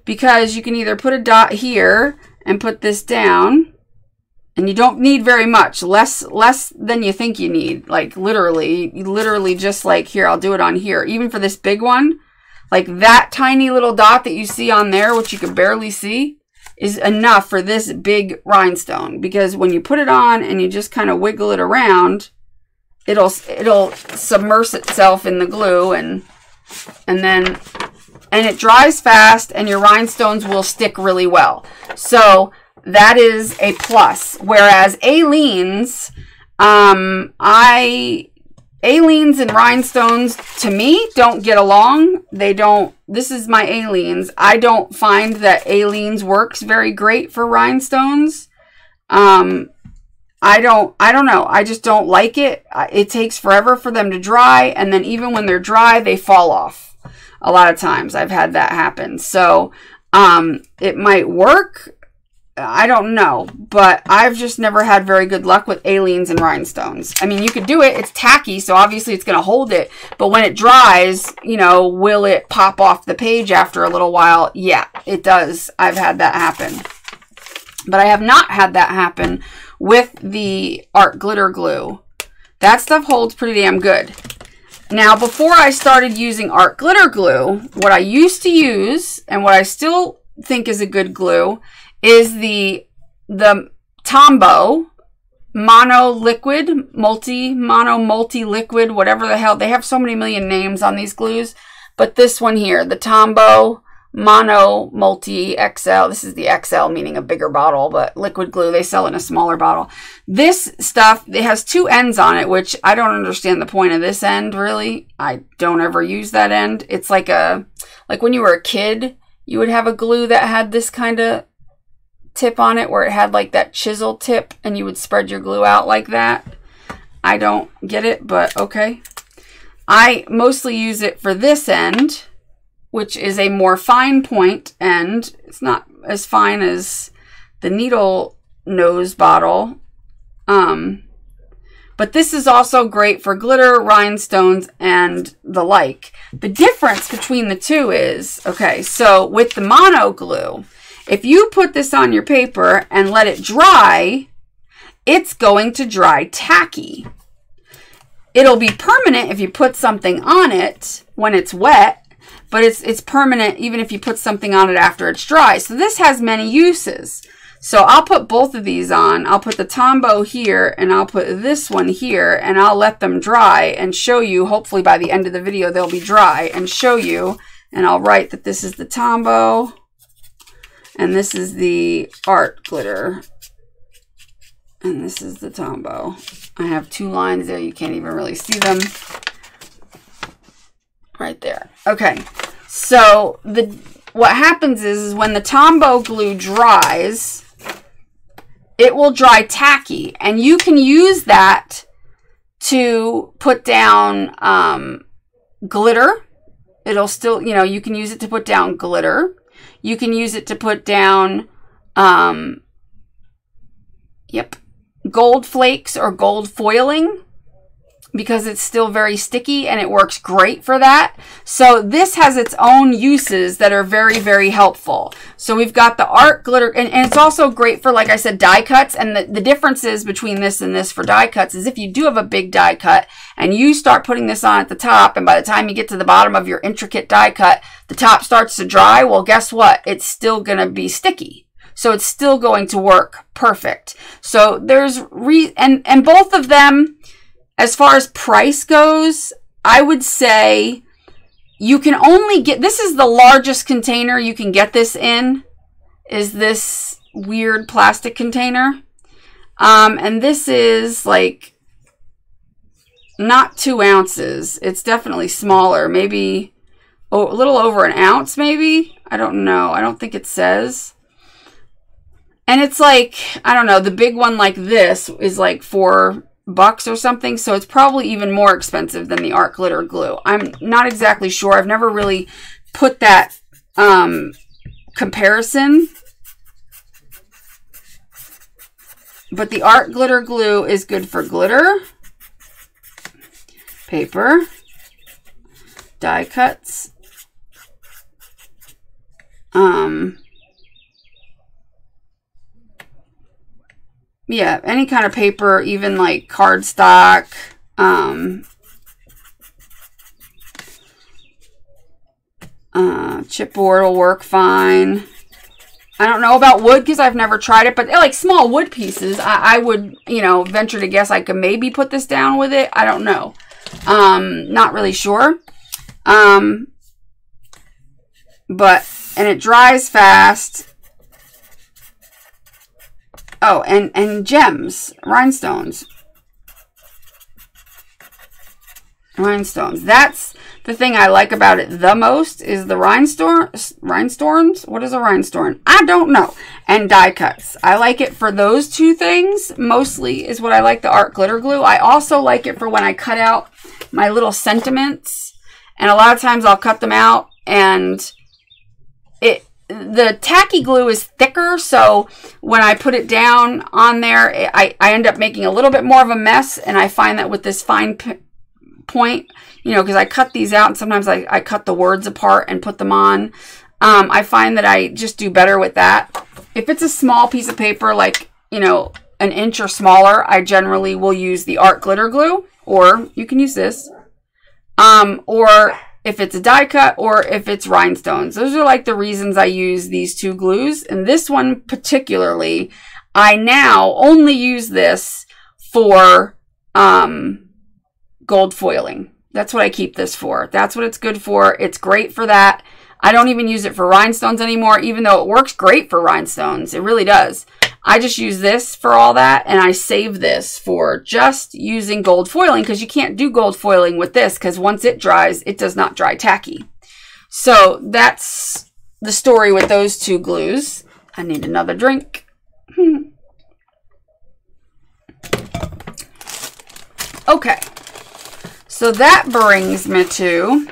because you can either put a dot here and put this down, and you don't need very much, less than you think you need, like literally just like here, I'll do it on here. Even for this big one, like that tiny little dot that you see on there, which you can barely see, is enough for this big rhinestone, because when you put it on and you just kind of wiggle it around, it'll submerge itself in the glue and it dries fast and your rhinestones will stick really well. So that is a plus. Whereas Aleene's, Aleene's and rhinestones to me don't get along. They don't. This is my Aleene's. I don't find that Aleene's works very great for rhinestones. I don't know. I just don't like it. It takes forever for them to dry, and then even when they're dry, they fall off. A lot of times I've had that happen. So it might work. I don't know, but I've just never had very good luck with Aleene's and rhinestones. I mean, you could do it. It's tacky, so obviously it's going to hold it. But when it dries, you know, will it pop off the page after a little while? Yeah, it does. I've had that happen. But I have not had that happen with the art glitter glue. That stuff holds pretty damn good. Now, before I started using art glitter glue, what I used to use, and what I still think is a good glue, is the Tombow mono liquid, multi liquid, whatever the hell. They have so many million names on these glues. But this one here, the Tombow mono multi XL. This is the XL, meaning a bigger bottle, but liquid glue, they sell in a smaller bottle. This stuff, it has two ends on it, which I don't understand the point of this end, really. I don't ever use that end. It's like when you were a kid, you would have a glue that had this kind of tip on it where it had like that chisel tip and you would spread your glue out like that. I don't get it, but okay. I mostly use it for this end, which is a more fine point end. It's not as fine as the needle nose bottle. But this is also great for glitter, rhinestones, and the like. The difference between the two is, okay, so with the mono glue, if you put this on your paper and let it dry, it's going to dry tacky. It'll be permanent if you put something on it when it's wet, but it's permanent even if you put something on it after it's dry. So this has many uses. So I'll put both of these on. I'll put the Tombow here and I'll put this one here and I'll let them dry and show you. Hopefully by the end of the video they'll be dry and show you. And I'll write that this is the Tombow. And this is the art glitter. And this is the Tombow. I have two lines there. You can't even really see them. Right there. Okay. So what happens is when the Tombow glue dries, it will dry tacky. And you can use that to put down glitter. It'll still, you know, you can use it to put down glitter. You can use it to put down, gold flakes or gold foiling because it's still very sticky and it works great for that. So this has its own uses that are very, very helpful. So we've got the art glitter, and it's also great for, like I said, die cuts. And the differences between this and this for die cuts is if you do have a big die cut and you start putting this on at the top, and by the time you get to the bottom of your intricate die cut, the top starts to dry, well, guess what? It's still going to be sticky. So it's still going to work perfect. So there's and both of them, as far as price goes, I would say you can only get, this is the largest container you can get this in, is this weird plastic container. And this is like not 2 ounces. It's definitely smaller, maybe a little over an ounce, maybe. I don't know. I don't think it says. And it's like, I don't know, the big one like this is like $4 or something. So it's probably even more expensive than the art glitter glue. I'm not exactly sure. I've never really put that comparison. But the art glitter glue is good for glitter, paper, die cuts, yeah, any kind of paper, even like cardstock, chipboard will work fine. I don't know about wood because I've never tried it, but like small wood pieces, I would, you know, venture to guess I could maybe put this down with it. I don't know. Not really sure. And it dries fast. Oh, and gems, rhinestones. Rhinestones. That's the thing I like about it the most, is the rhinestones. What is a rhinestone? I don't know. And die cuts. I like it for those 2 things mostly, is what I like the art glitter glue. I also like it for when I cut out my little sentiments, and a lot of times I'll cut them out, and the tacky glue is thicker, so when I put it down on there, I end up making a little bit more of a mess, and I find that with this fine point, you know, because I cut these out, and sometimes I cut the words apart and put them on. I find that I just do better with that. If it's a small piece of paper, like, you know, an inch or smaller, I generally will use the art glitter glue, or you can use this. Or if it's a die cut, or if it's rhinestones. Those are like the reasons I use these 2 glues. And this one particularly, I now only use this for gold foiling. That's what I keep this for. That's what it's good for. It's great for that. I don't even use it for rhinestones anymore, even though it works great for rhinestones. It really does. I just use this for all that, and I save this for just using gold foiling, because you can't do gold foiling with this, because once it dries, it does not dry tacky. So that's the story with those 2 glues. I need another drink. Okay. So that brings me to,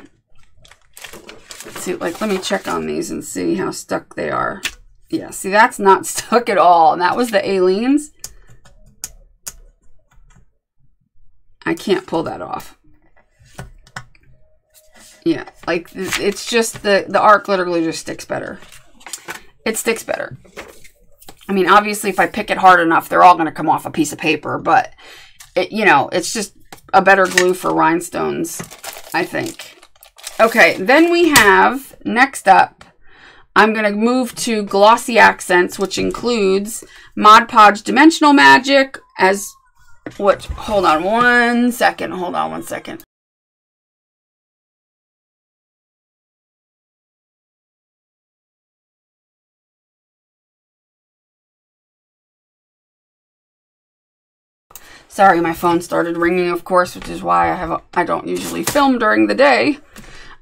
let's see, like, let me check on these and see how stuck they are. Yeah, see, that's not stuck at all. And that was the Aleene's. I can't pull that off. Yeah, like, it's just the art glitter glue just sticks better. It sticks better. I mean, obviously, if I pick it hard enough, they're all going to come off a piece of paper. But, you know, it's just a better glue for rhinestones, I think. Okay, then we have, next up, I'm going to move to Glossy Accents, which includes Mod Podge Dimensional Magic, as what, hold on one second. Sorry, my phone started ringing, of course, which is why I don't usually film during the day.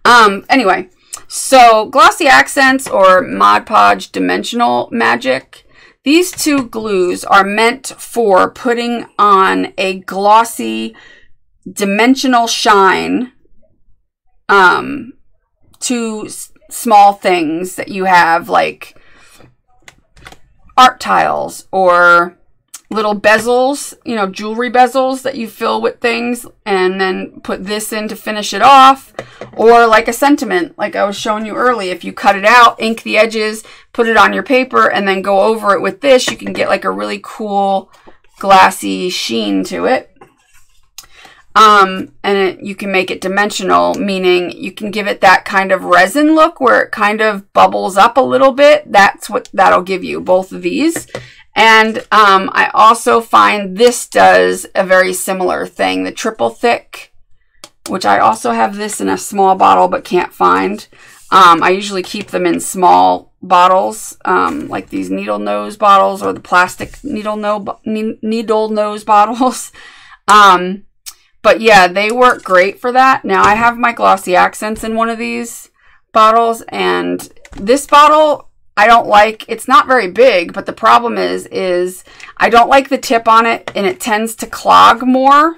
Anyway, so Glossy Accents or Mod Podge Dimensional Magic, these 2 glues are meant for putting on a glossy dimensional shine to small things that you have, like art tiles or little bezels, you know, jewelry bezels that you fill with things, and then put this in to finish it off. Or like a sentiment, like I was showing you earlier, if you cut it out, ink the edges, put it on your paper, and then go over it with this, you can get like a really cool glassy sheen to it. You can make it dimensional, meaning you can give it that kind of resin look where it kind of bubbles up a little bit. That's what that'll give you, both of these. And I also find this does a very similar thing, the triple thick, which I also have this in a small bottle but can't find. I usually keep them in small bottles, like these needle nose bottles or the plastic needle nose bottles. But yeah, they work great for that. Now I have my glossy accents in one of these bottles, and this bottle I don't like. It's not very big, but the problem is I don't like the tip on it, and it tends to clog more.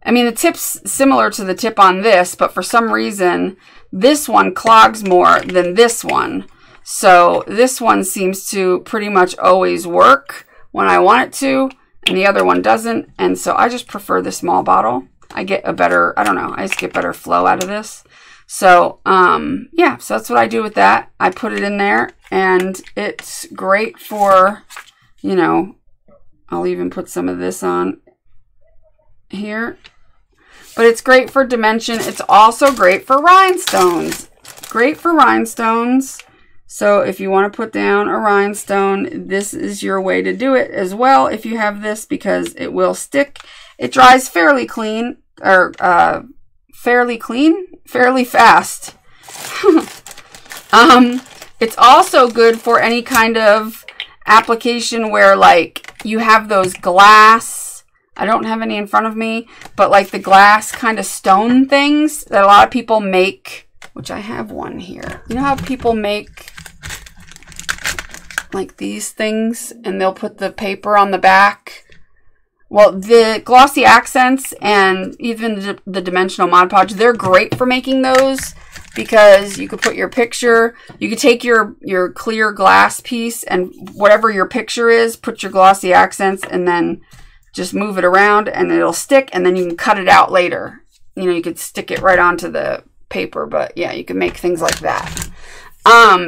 I mean, the tip's similar to the tip on this, but for some reason this one clogs more than this one. So this one seems to pretty much always work when I want it to, and the other one doesn't. And so I just prefer the small bottle. I get a better, I don't know, I just get better flow out of this. So, yeah, so that's what I do with that. I put it in there, and it's great for, you know, I'll even put some of this on here. But it's great for dimension. It's also great for rhinestones. Great for rhinestones. So if you want to put down a rhinestone, this is your way to do it as well if you have this, because it will stick. It dries fairly clean, or fairly fast. It's also good for any kind of application where, like, you have those glass, I don't have any in front of me, but like the glass kind of stone things that a lot of people make, which I have one here. You know how people make like these things and they'll put the paper on the back? Well, the glossy accents and even the dimensional Mod Podge, they're great for making those, because you could put your picture, you could take your clear glass piece and whatever your picture is, put your glossy accents, and then just move it around and it'll stick, and then you can cut it out later. You know, you could stick it right onto the paper, but yeah, you can make things like that.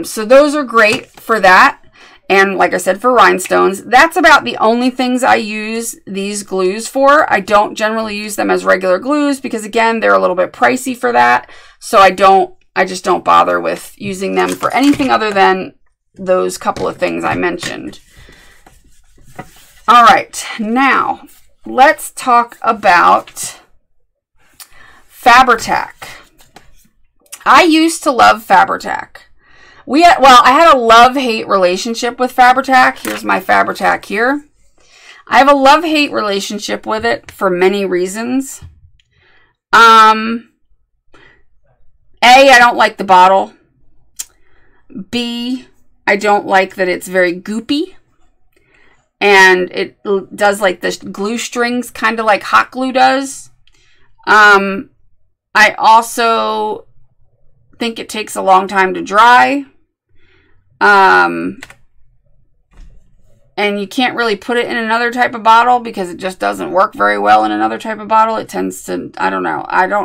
So those are great for that. And like I said, for rhinestones, that's about the only things I use these glues for. I don't generally use them as regular glues because, again, they're a little bit pricey for that. So I just don't bother with using them for anything other than those couple of things I mentioned. All right, now let's talk about Fabri-Tac. I used to love Fabri-Tac. I had a love-hate relationship with Fabri-Tac. Here's my Fabri-Tac here. I have a love-hate relationship with it for many reasons. A, I don't like the bottle. B, I don't like that it's very goopy. And it does like the glue strings, kind of like hot glue does. I also think it takes a long time to dry. And you can't really put it in another type of bottle because it just doesn't work very well in another type of bottle. It tends to, I don't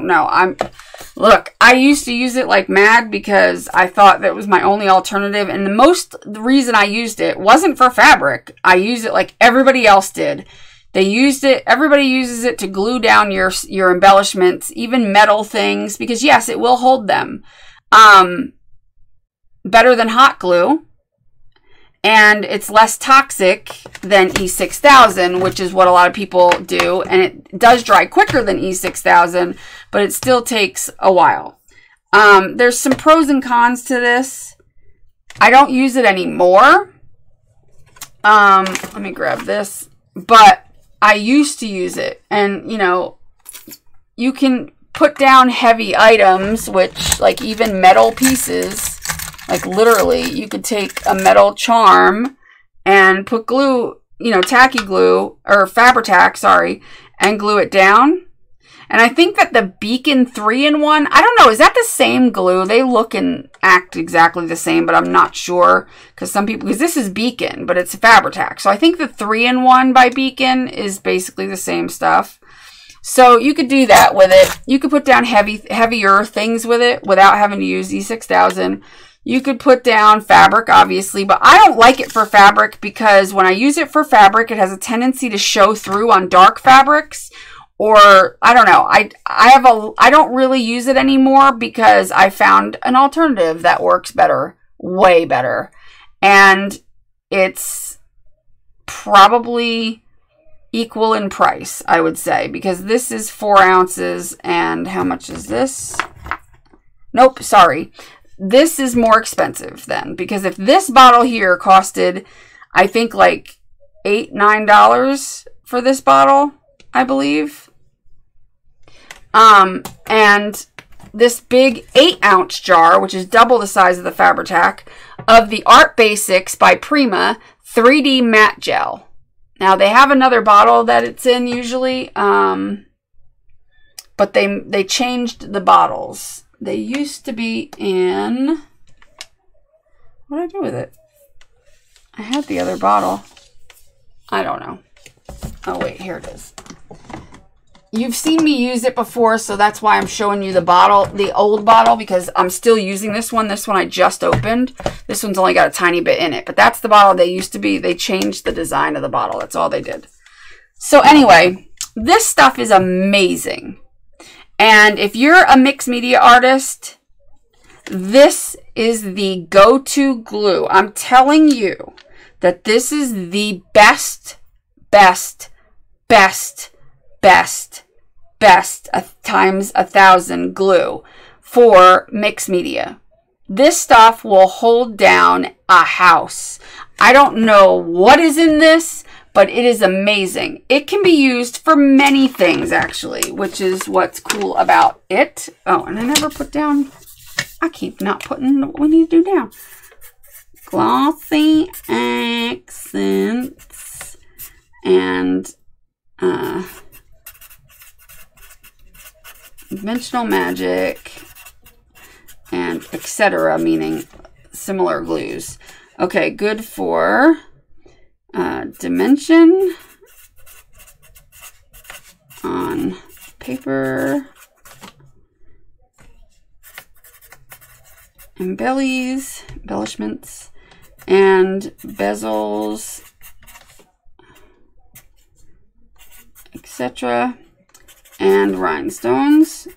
know. Look, I used to use it like mad because I thought that was my only alternative. And the reason I used it wasn't for fabric. I used it like everybody else did. They used it, everybody uses it to glue down your embellishments, even metal things, because yes, it will hold them. Better than hot glue, and it's less toxic than E6000, which is what a lot of people do, and it does dry quicker than E6000, but it still takes a while. There's some pros and cons to this. I don't use it anymore. Let me grab this, but I used to use it, and you know, you can put down heavy items, which like even metal pieces. Like literally, you could take a metal charm and put glue, you know, tacky glue, or Fabri-Tac, sorry, and glue it down. And I think that the Beacon 3-in-1, I don't know, is that the same glue? They look and act exactly the same, but I'm not sure. Because this is Beacon, but it's Fabri-Tac. So I think the 3-in-1 by Beacon is basically the same stuff. So you could do that with it. You could put down heavier things with it without having to use E6000. You could put down fabric, obviously, but I don't like it for fabric because when I use it for fabric, it has a tendency to show through on dark fabrics, or I don't know. I don't really use it anymore because I found an alternative that works better, way better, and it's probably equal in price, I would say, because this is 4 ounces. And how much is this? Nope, sorry. This is more expensive then, because if this bottle here costed, I think like $8, $9 for this bottle, I believe. And this big 8-ounce jar, which is double the size of the Fabri-Tac, of the Art Basics by Prima 3D Matte Gel. Now, they have another bottle that it's in usually, but they changed the bottles. They used to be in... What did I do with it? I had the other bottle. I don't know. Oh, wait, here it is. You've seen me use it before, so that's why I'm showing you the bottle, the old bottle, because I'm still using this one. This one I just opened. This one's only got a tiny bit in it, but that's the bottle they used to be. They changed the design of the bottle. That's all they did. So anyway, this stuff is amazing. And if you're a mixed media artist, this is the go-to glue. I'm telling you that this is the best times 1,000 glue for mixed media. This stuff will hold down a house. I don't know what is in this, but it is amazing. It can be used for many things, actually, which is what's cool about it. Oh, and I never put down, I keep not putting what we need to do down. Glossy accents and Dimensional Magic and etc., meaning similar glues. Okay, good for dimension on paper, embellishments, and bezels, etc., and rhinestones.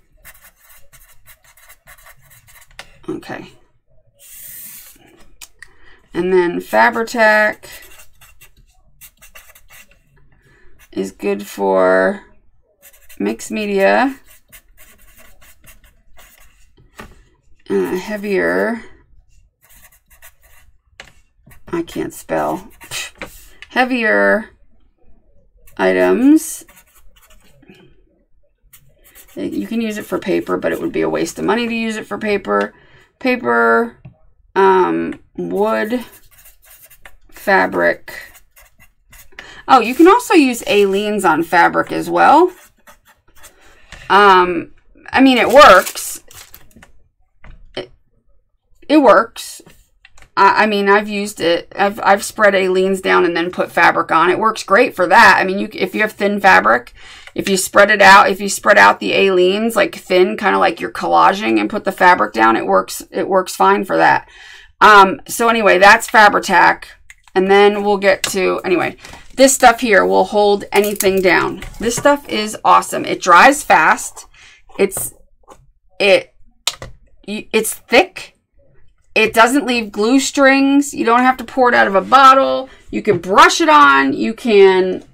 Okay. And then Fabri-Tac is good for mixed media, heavier, I can't spell, heavier items. You can use it for paper, but it would be a waste of money to use it for paper. Paper, wood, fabric. Oh, you can also use Aleene's on fabric as well. I mean, it works. It works. I mean, I've used it. I've spread Aleene's down and then put fabric on. It works great for that. I mean, if you have thin fabric, if you spread it out, if you spread out the Aleene's like thin, kind of like you're collaging, and put the fabric down, it works fine for that. So anyway, that's Fabri-Tac. And then we'll get to, anyway, this stuff here will hold anything down. This stuff is awesome. It dries fast. It's thick. It doesn't leave glue strings. You don't have to pour it out of a bottle. You can brush it on. You can,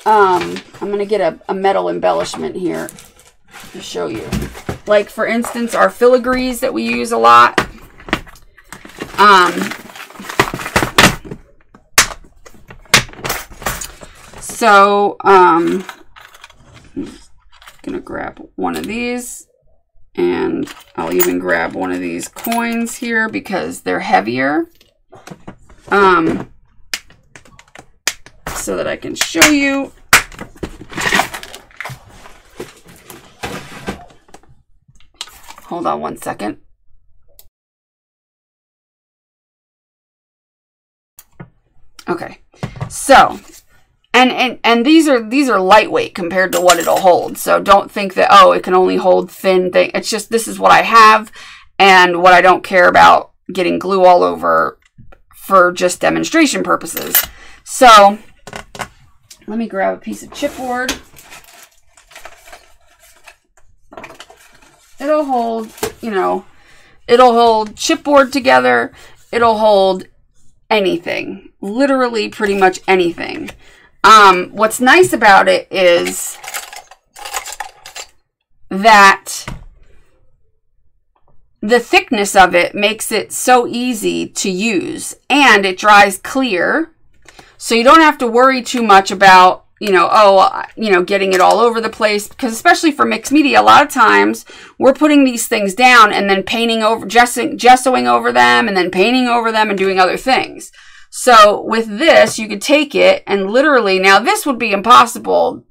I'm going to get a metal embellishment here to show you. Like, for instance, our filigrees that we use a lot. So, I'm going to grab one of these. And I'll even grab one of these coins here because they're heavier. So that I can show you. Hold on one second. Okay. So, and these are lightweight compared to what it'll hold. So don't think that, oh, it can only hold thin thing. It's just, this is what I have and what I don't care about getting glue all over for just demonstration purposes. So let me grab a piece of chipboard. It'll hold, you know, it'll hold chipboard together. It'll hold anything. Literally pretty much anything. What's nice about it is that the thickness of it makes it so easy to use, and it dries clear. So you don't have to worry too much about, getting it all over the place, because especially for mixed media, a lot of times we're putting these things down and then painting over, gessoing over them, and then painting over them and doing other things. So with this, you could take it and literally, now this would be impossible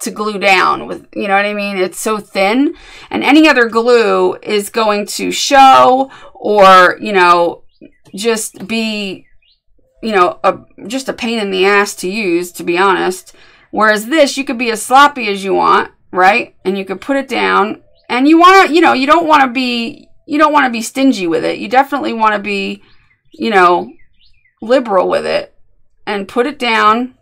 to glue down with, you know what I mean? It's so thin, and any other glue is going to show, or, just be, just a pain in the ass to use, to be honest. Whereas this, you could be as sloppy as you want, right? And you could put it down, and you want to, you don't want to be stingy with it. You definitely want to be, liberal with it, and put it down.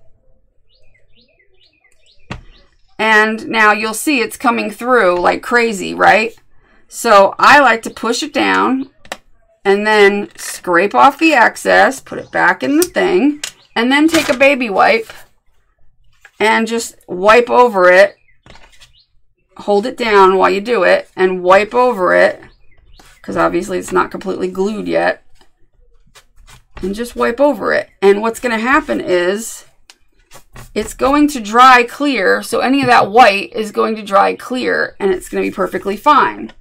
And now you'll see it's coming through like crazy, right? So I like to push it down and then scrape off the excess, put it back in the thing, and then take a baby wipe and just wipe over it. Hold it down while you do it and wipe over it, because obviously it's not completely glued yet. And just wipe over it. And what's going to happen is it's going to dry clear. So any of that white is going to dry clear, and it's going to be perfectly fine.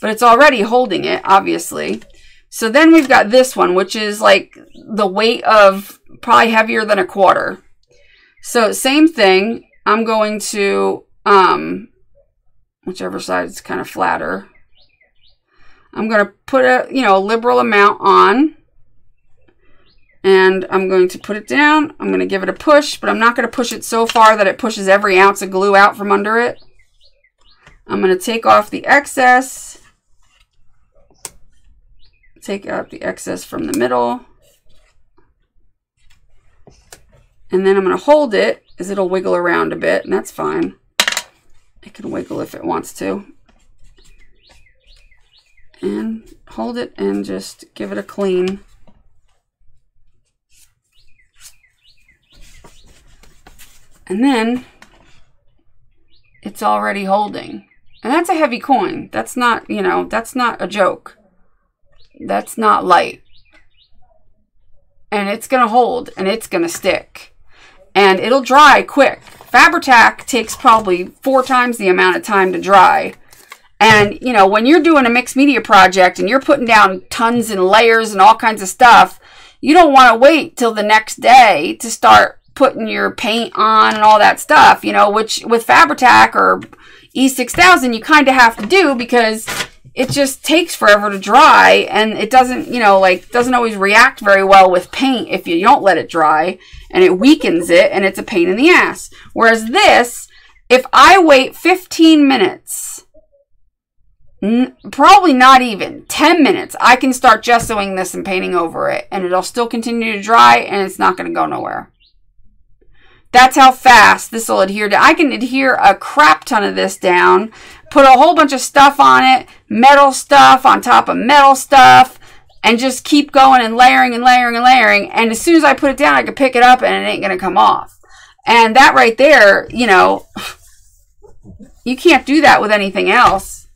But it's already holding it, obviously. So then we've got this one, which is like the weight of probably heavier than a quarter. So same thing. I'm going to, whichever side is kind of flatter, I'm going to put a liberal amount on. And I'm going to put it down. I'm going to give it a push, but I'm not going to push it so far that it pushes every ounce of glue out from under it. I'm going to take off the excess. Take out the excess from the middle. And then I'm going to hold it, as it'll wiggle around a bit, and that's fine. It can wiggle if it wants to. And hold it and just give it a clean. And then it's already holding. And that's a heavy coin. That's not, that's not a joke. That's not light. And it's going to hold, and it's going to stick. And it'll dry quick. Fabri-Tac takes probably 4 times the amount of time to dry. And, when you're doing a mixed media project and you're putting down tons and layers and all kinds of stuff, you don't want to wait till the next day to start putting your paint on and all that stuff, which with Fabri-Tac or E6000 you kind of have to do, because it just takes forever to dry, and it doesn't, doesn't always react very well with paint if you don't let it dry, and it weakens it, and it's a pain in the ass. Whereas this, if I wait 15 minutes, probably not even 10 minutes, I can start gessoing this and painting over it, and it'll still continue to dry, and it's not going to go nowhere. That's how fast this will adhere to. I can adhere a crap ton of this down, put a whole bunch of stuff on it, metal stuff on top of metal stuff, and just keep going and layering and layering and layering. And as soon as I put it down, I can pick it up and it ain't going to come off. And that right there, you can't do that with anything else.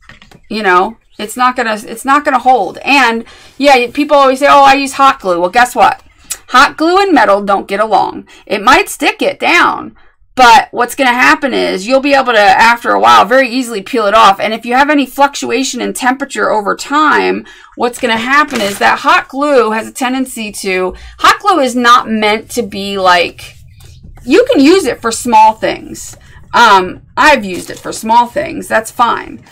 It's not gonna hold. And yeah, people always say, oh, I use hot glue. Well, guess what? Hot glue and metal don't get along. It might stick it down, but what's going to happen is you'll be able to, after a while, very easily peel it off. And if you have any fluctuation in temperature over time, what's going to happen is that hot glue has a tendency to, hot glue is not meant to be like, you can use it for small things. I've used it for small things. That's fine.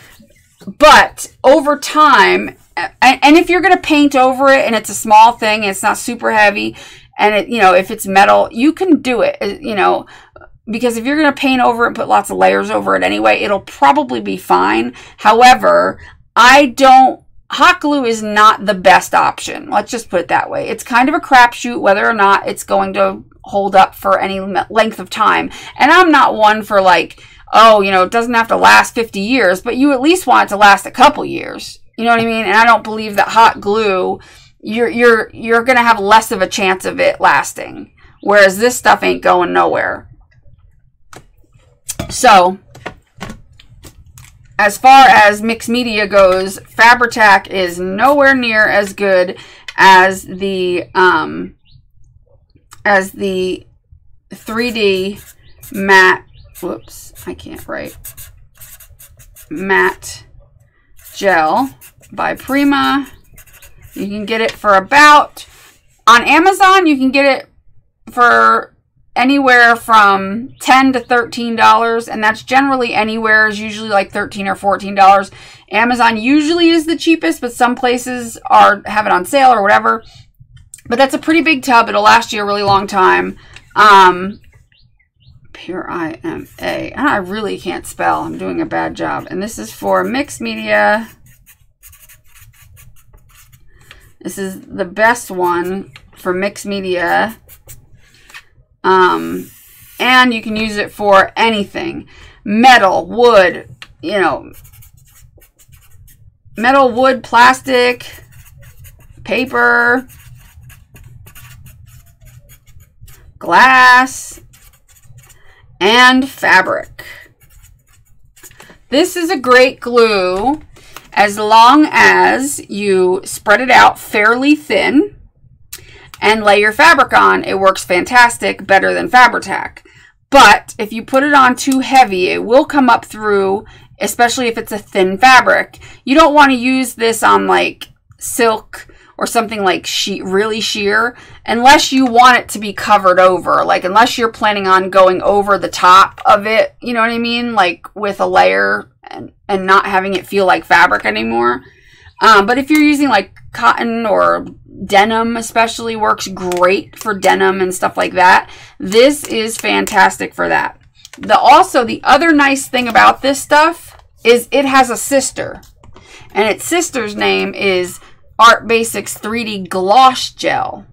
But over time, and if you're going to paint over it and it's a small thing and it's not super heavy, and it, if it's metal, you can do it, because if you're going to paint over it and put lots of layers over it anyway, it'll probably be fine. However, hot glue is not the best option. Let's just put it that way. It's kind of a crapshoot whether or not it's going to hold up for any length of time. And I'm not one for like, oh, it doesn't have to last 50 years, but you at least want it to last a couple years. You know what I mean? And I don't believe that hot glue you're gonna have less of a chance of it lasting. Whereas this stuff ain't going nowhere. So, as far as mixed media goes, Fabri-Tac is nowhere near as good as the 3D matte, whoops, I can't write, matte gel by Prima. You can get it for about, on Amazon, you can get it for anywhere from $10 to $13, and that's generally anywhere, is usually like $13 or $14. Amazon usually is the cheapest, but some places have it on sale or whatever. But that's a pretty big tub. It'll last you a really long time. Prima. And I really can't spell. I'm doing a bad job. And this is for mixed media. This is the best one for mixed media. And you can use it for anything. Metal, wood, you know, metal, wood, plastic, paper, glass, and fabric. This is a great glue as long as you spread it out fairly thin and lay your fabric on. It works fantastic, better than Fabri-Tac. But if you put it on too heavy, it will come up through, especially if it's a thin fabric. You don't want to use this on like silk or something like really sheer, unless you want it to be covered over. Like unless you're planning on going over the top of it, you know what I mean? Like with a layer and not having it feel like fabric anymore. But if you're using like cotton or denim, especially works great for denim and stuff like that. This is fantastic for that. Also, the other nice thing about this stuff is it has a sister. And its sister's name is Art Basics 3D Gloss Gel.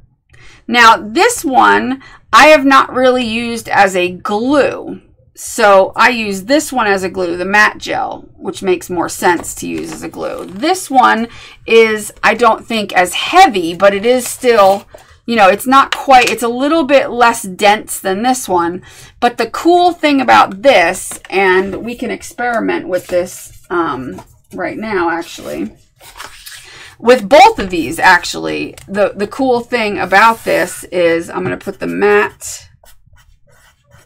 Now, this one I have not really used as a glue. So I use this one as a glue, the matte gel, which makes more sense to use as a glue. This one is, I don't think, as heavy, but it is still, you know, it's not quite, it's a little bit less dense than this one. But the cool thing about this, and we can experiment with this right now, actually. With both of these, actually, the cool thing about this is I'm going to put the matte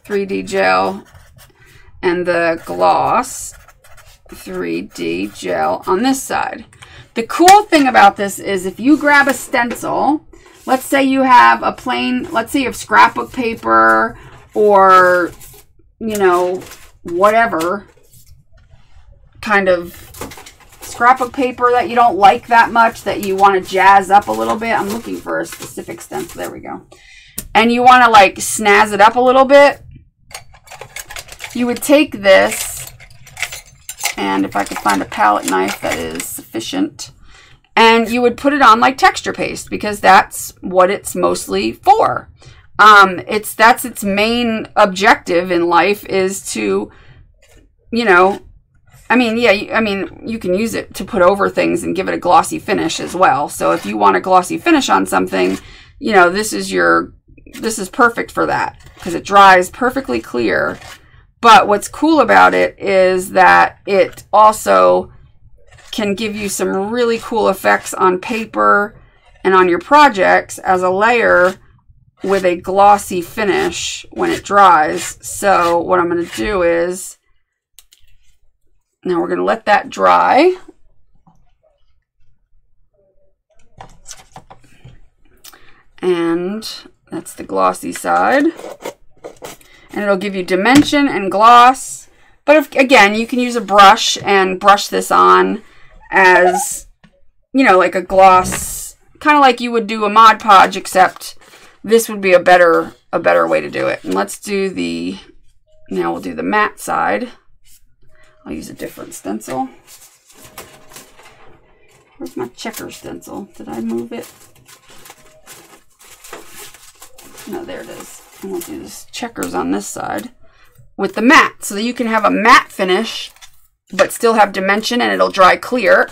3D gel and the gloss 3D gel on this side. The cool thing about this is if you grab a stencil, let's say you have a plain, let's say you have scrapbook paper or, you know, whatever kind of scrapbook paper that you don't like that much, that you want to jazz up a little bit. I'm looking for a specific stencil. There we go. And you want to like snazz it up a little bit. You would take this, and if I could find a palette knife that is sufficient, and you would put it on like texture paste, because that's what it's mostly for. That's its main objective in life, is to, you know, I mean, yeah, I mean, you can use it to put over things and give it a glossy finish as well. So if you want a glossy finish on something, you know, this is perfect for that, because it dries perfectly clear. But what's cool about it is that it also can give you some really cool effects on paper and on your projects as a layer with a glossy finish when it dries. So what I'm going to do is, now we're going to let that dry. And that's the glossy side. And it'll give you dimension and gloss. But if, again, you can use a brush and brush this on as, you know, like a gloss, kind of like you would do a Mod Podge, except this would be a better way to do it. And let's do the, now we'll do the matte side. I'll use a different stencil. Where's my checker stencil? Did I move it? No, there it is. And we'll do this checkers on this side with the matte, so that you can have a matte finish but still have dimension and it'll dry clear.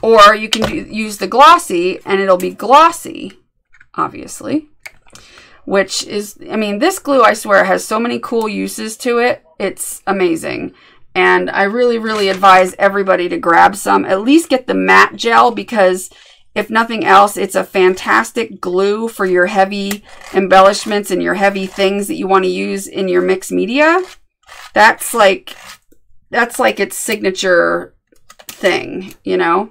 Or you can use the glossy, and it'll be glossy, obviously. Which is, I mean, this glue, I swear, has so many cool uses to it. It's amazing. And I really, really advise everybody to grab some. At least get the matte gel, because if nothing else, it's a fantastic glue for your heavy embellishments and your heavy things that you want to use in your mixed media. That's like its signature thing, you know?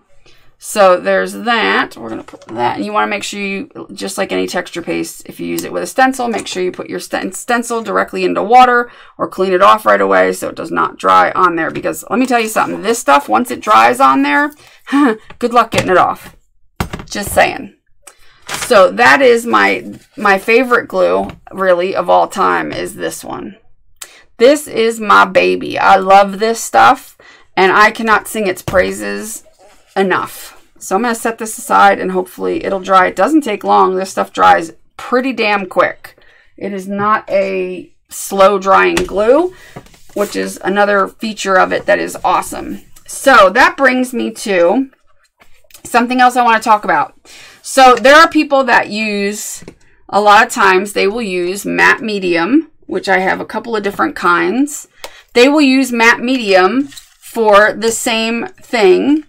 So there's that. We're going to put that. And you want to make sure you, just like any texture paste, if you use it with a stencil, make sure you put your stencil directly into water or clean it off right away so it does not dry on there. Because let me tell you something, this stuff, once it dries on there, good luck getting it off. Just saying. So that is my favorite glue, really, of all time, is this one. This is my baby. I love this stuff, and I cannot sing its praises enough. So I'm going to set this aside, and hopefully it'll dry. It doesn't take long. This stuff dries pretty damn quick. It is not a slow drying glue, which is another feature of it that is awesome. So that brings me to something else I want to talk about. So there are people that use, a lot of times they will use matte medium, which I have a couple of different kinds. They will use matte medium for the same thing,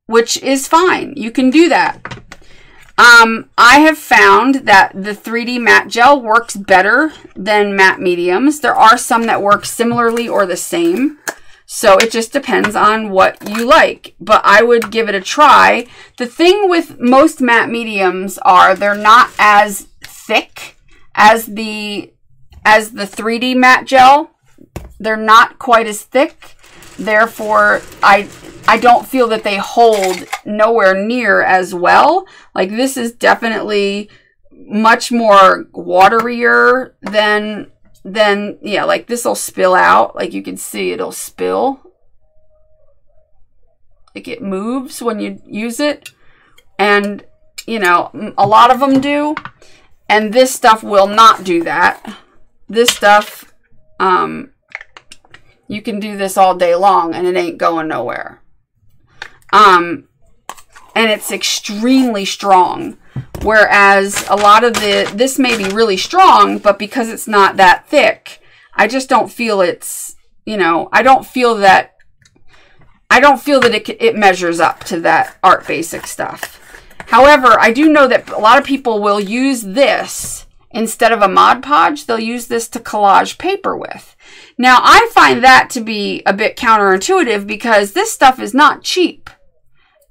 which is fine. You can do that. I have found that the 3D matte gel works better than matte mediums. There are some that work similarly or the same. So it just depends on what you like. But I would give it a try. The thing with most matte mediums are they're not as thick as the 3D matte gel. They're not quite as thick. Therefore, I don't feel that they hold nowhere near as well. Like, this is definitely much more waterier than yeah, like this will spill out. Like you can see it'll spill. Like it moves when you use it. And, you know, a lot of them do. And this stuff will not do that. This stuff, you can do this all day long and it ain't going nowhere. And it's extremely strong. Whereas a lot of this may be really strong, but because it's not that thick, I just don't feel it's, you know, I don't feel that it measures up to that Art Basic stuff. However, I do know that a lot of people will use this instead of a Mod Podge. They'll use this to collage paper with. Now, I find that to be a bit counterintuitive because this stuff is not cheap.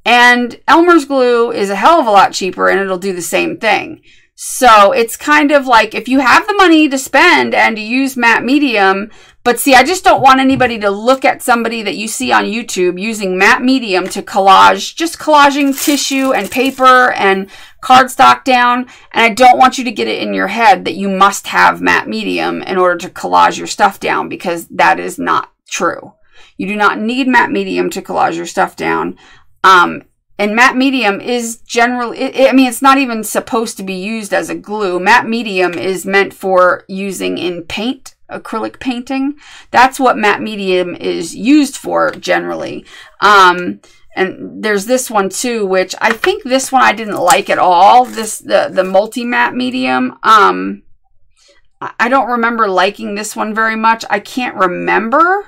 And Elmer's glue is a hell of a lot cheaper and it'll do the same thing. So it's kind of like if you have the money to spend and to use matte medium, but see, I just don't want anybody to look at somebody that you see on YouTube using matte medium to collage, just collaging tissue and paper and cardstock down. And I don't want you to get it in your head that you must have matte medium in order to collage your stuff down, because that is not true. You do not need matte medium to collage your stuff down. And matte medium is generally, I mean, it's not even supposed to be used as a glue. Matte medium is meant for using in paint, acrylic painting. That's what matte medium is used for generally. And there's this one too, which I think this one I didn't like at all. The multi-matte medium. I don't remember liking this one very much. I can't remember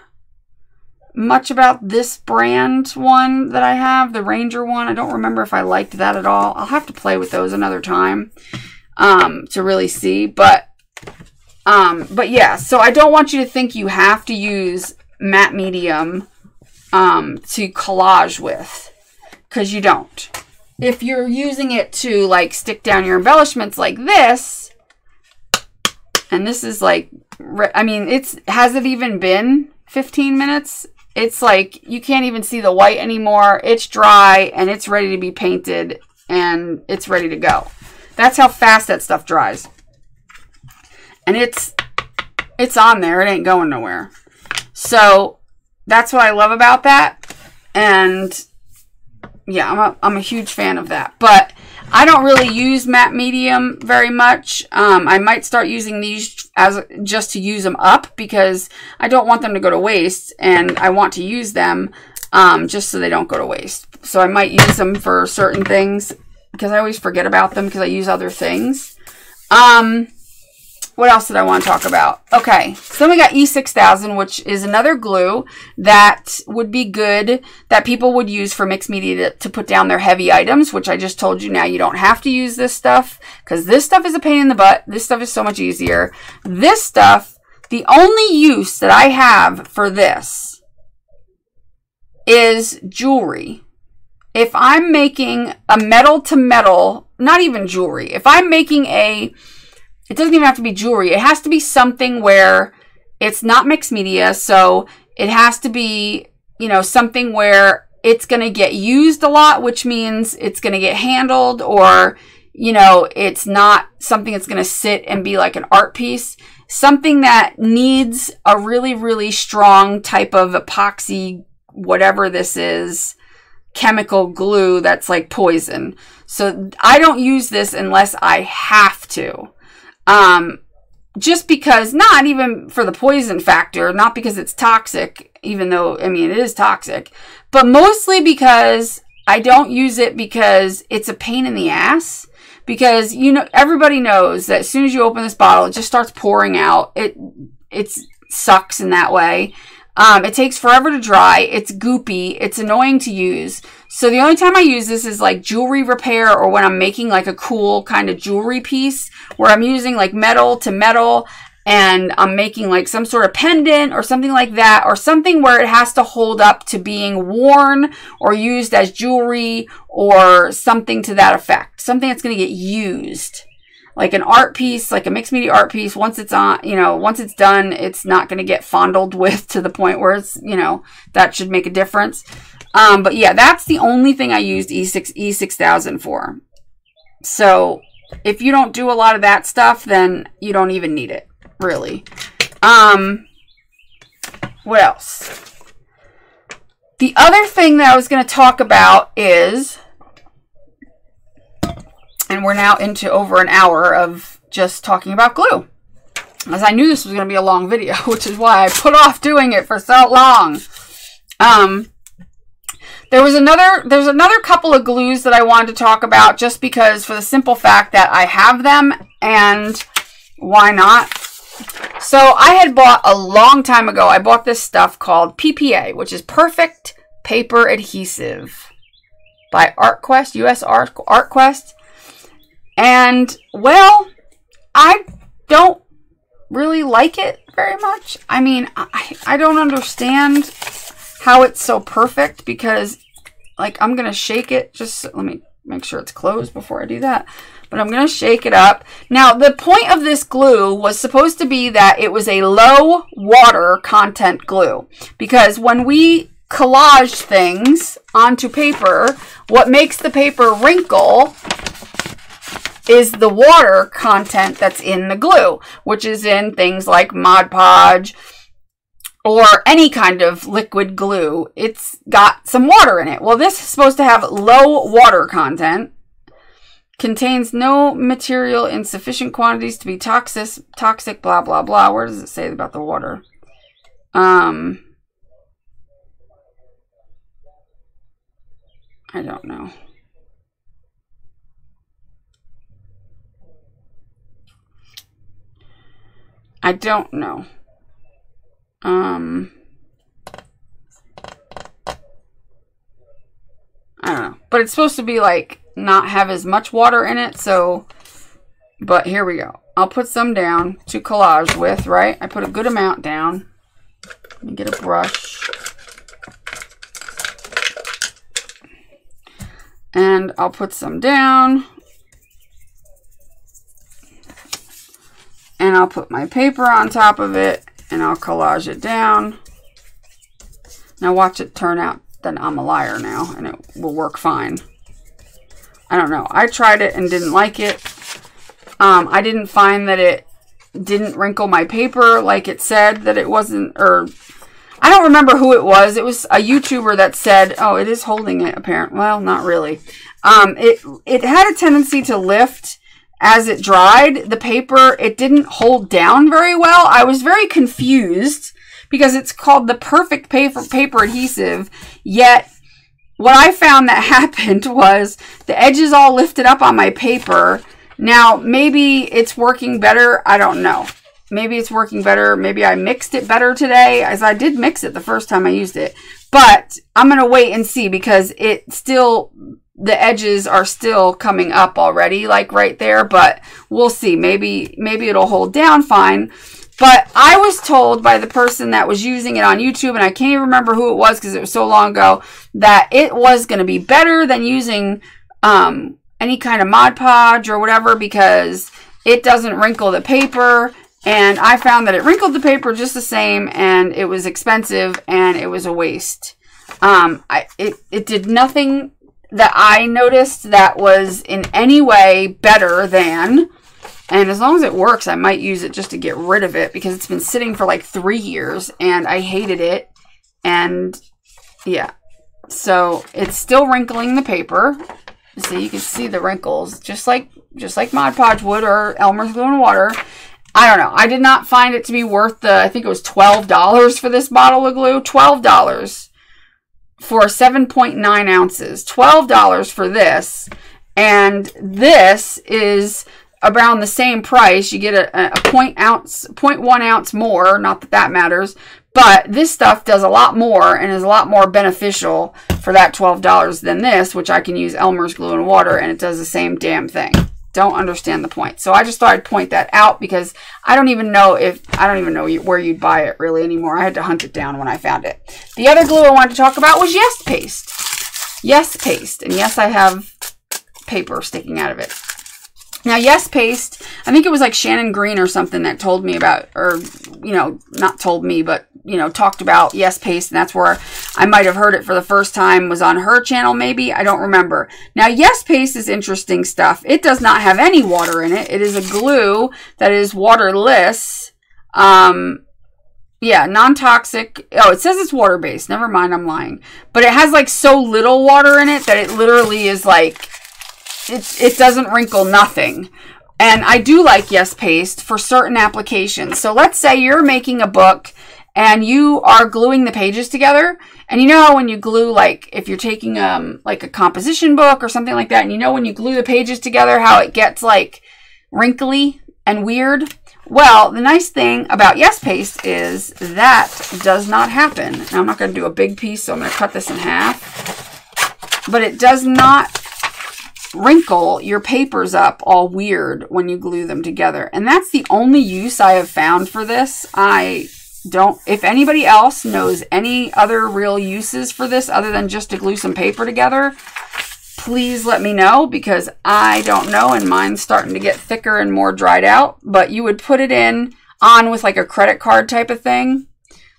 much about this brand one that I have, the Ranger one. I don't remember if I liked that at all. I'll have to play with those another time to really see. But yeah, so I don't want you to think you have to use matte medium to collage with, because you don't. If you're using it to like stick down your embellishments like this, and this is like, I mean, has it even been 15 minutes? It's like you can't even see the white anymore. It's dry and it's ready to be painted and it's ready to go. That's how fast that stuff dries. And it's on there. It ain't going nowhere. So that's what I love about that. And yeah, I'm a huge fan of that. But I don't really use matte medium very much. I might start using these just to use them up, because I don't want them to go to waste, and I want to use them just so they don't go to waste. so I might use them for certain things because I always forget about them because I use other things. What else did I want to talk about? Okay, so then we got E6000, which is another glue that would be good, that people would use for mixed media to put down their heavy items, which I just told you now you don't have to use this stuff because this stuff is a pain in the butt. This stuff is so much easier. This stuff, the only use that I have for this is jewelry. If I'm making a metal to metal, not even jewelry, if I'm making it doesn't even have to be jewelry. It has to be something where it's not mixed media. So it has to be, you know, something where it's going to get used a lot, which means it's going to get handled, or, you know, it's not something that's going to sit and be like an art piece. Something that needs a really, really strong type of epoxy, whatever this is, chemical glue that's like poison. So I don't use this unless I have to. Just because, not even for the poison factor, not because it's toxic, even though, I mean, it is toxic, but mostly because I don't use it because it's a pain in the ass. Because, you know, everybody knows that as soon as you open this bottle, it just starts pouring out. It sucks in that way. It takes forever to dry. It's goopy. It's annoying to use. So the only time I use this is like jewelry repair, or when I'm making like a cool kind of jewelry piece where I'm using like metal to metal and I'm making like some sort of pendant or something like that, or something where it has to hold up to being worn or used as jewelry or something to that effect. Something that's going to get used. Like an art piece, like a mixed media art piece, once it's on, you know, once it's done, it's not going to get fondled with to the point where it's, you know, that should make a difference. But yeah, that's the only thing I used E6000 for. So if you don't do a lot of that stuff, then you don't even need it, really. What else? The other thing that I was going to talk about is, and we're now into over an hour of just talking about glue, as I knew this was going to be a long video, which is why I put off doing it for so long. There's another couple of glues that I wanted to talk about, just because, for the simple fact that I have them, and why not? So I had bought a long time ago, I bought this stuff called PPA, which is Perfect Paper Adhesive by ArtQuest, US ArtQuest. And, well, I don't really like it very much. I mean, I don't understand how it's so perfect, because, like, I'm going to shake it. Just let me make sure it's closed before I do that. But I'm going to shake it up. Now, the point of this glue was supposed to be that it was a low water content glue. Because when we collage things onto paper, what makes the paper wrinkle is the water content that's in the glue, which is in things like Mod Podge or any kind of liquid glue. It's got some water in it. Well, this is supposed to have low water content, contains no material in sufficient quantities to be toxic, blah, blah, blah. Where does it say about the water? I don't know. I don't know. I don't know. But it's supposed to be like not have as much water in it, so, but here we go. I'll put some down to collage with, right? I put a good amount down. Let me get a brush. And I'll put some down. And I'll put my paper on top of it, and I'll collage it down. Now watch it turn out that I'm a liar now, and it will work fine. I don't know. I tried it and didn't like it. I didn't find that it didn't wrinkle my paper like it said that it wasn't, or I don't remember who it was. It was a YouTuber that said, oh, it is holding it, apparently. Well, not really. It had a tendency to lift as it dried. The paper, it didn't hold down very well. I was very confused because it's called the Perfect Paper Adhesive, yet what I found that happened was the edges all lifted up on my paper. Now, maybe it's working better. I don't know. Maybe it's working better. Maybe I mixed it better today, as I did mix it the first time I used it. But I'm going to wait and see, because it still, the edges are still coming up already, like right there. But we'll see. Maybe it'll hold down fine. But I was told by the person that was using it on YouTube, and I can't even remember who it was because it was so long ago, that it was going to be better than using any kind of Mod Podge or whatever, because it doesn't wrinkle the paper. And I found that it wrinkled the paper just the same, and it was expensive, and it was a waste. It did nothing that I noticed that was in any way better than... And as long as it works, I might use it just to get rid of it, because it's been sitting for like 3 years and I hated it. And yeah, so it's still wrinkling the paper. So you can see the wrinkles, just like Mod Podge would, or Elmer's Glue and Water. I don't know. I did not find it to be worth the, I think it was $12 for this bottle of glue. $12 for 7.9 ounces. $12 for this. And this is around the same price. You get a 0.1 ounce more, not that that matters, but this stuff does a lot more and is a lot more beneficial for that $12 than this, which I can use Elmer's Glue and Water, and it does the same damn thing. Don't understand the point. So I just thought I'd point that out, because I don't even know where you'd buy it really anymore. I had to hunt it down when I found it. The other glue I wanted to talk about was Yes Paste. Yes Paste. And yes, I have paper sticking out of it. Now, Yes Paste, I think it was like Shannon Green or something that told me about, or, you know, not told me, but, you know, talked about Yes Paste. And that's where I might have heard it for the first time, was on her channel maybe. I don't remember. Now, Yes Paste is interesting stuff. It does not have any water in it. It is a glue that is waterless. Yeah, non-toxic. Oh, it says it's water-based. Never mind, I'm lying. But it has like so little water in it that it literally is like... It doesn't wrinkle nothing. And I do like Yes Paste for certain applications. So let's say you're making a book and you are gluing the pages together. And you know when you glue, like if you're taking like a composition book or something like that, and you know when you glue the pages together how it gets like wrinkly and weird? Well, the nice thing about Yes Paste is that does not happen. Now, I'm not going to do a big piece, so I'm going to cut this in half. But it does not wrinkle your papers up all weird when you glue them together. And that's the only use I have found for this. If anybody else knows any other real uses for this other than just to glue some paper together, please let me know, because I don't know, and mine's starting to get thicker and more dried out. But you would put it on with like a credit card type of thing.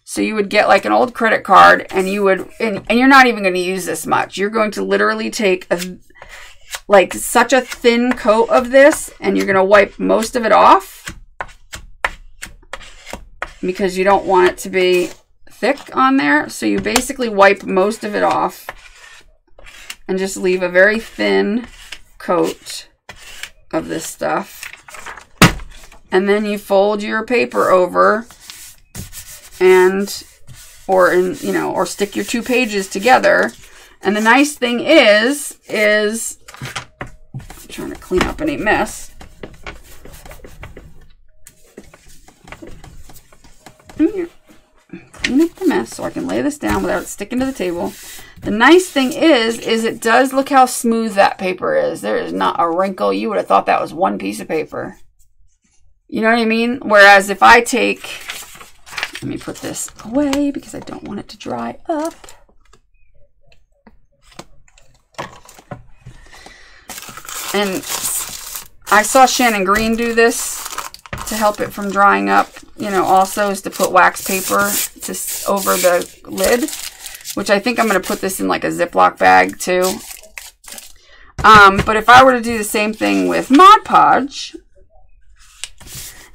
So you would get like an old credit card, and you would, and you're not even going to use this much. You're going to literally take like such a thin coat of this, and you're going to wipe most of it off, because you don't want it to be thick on there. So you basically wipe most of it off and just leave a very thin coat of this stuff. And then you fold your paper over or stick your 2 pages together. And the nice thing is I'm trying to clean up any mess. Clean up the mess so I can lay this down without it sticking to the table. The nice thing is it does, look how smooth that paper is. There is not a wrinkle. You would have thought that was one piece of paper. You know what I mean? Whereas if I take, let me put this away because I don't want it to dry up. And I saw Shannon Green do this to help it from drying up. You know, also is to put wax paper over the lid, which I think I'm going to put this in like a Ziploc bag too. But if I were to do the same thing with Mod Podge,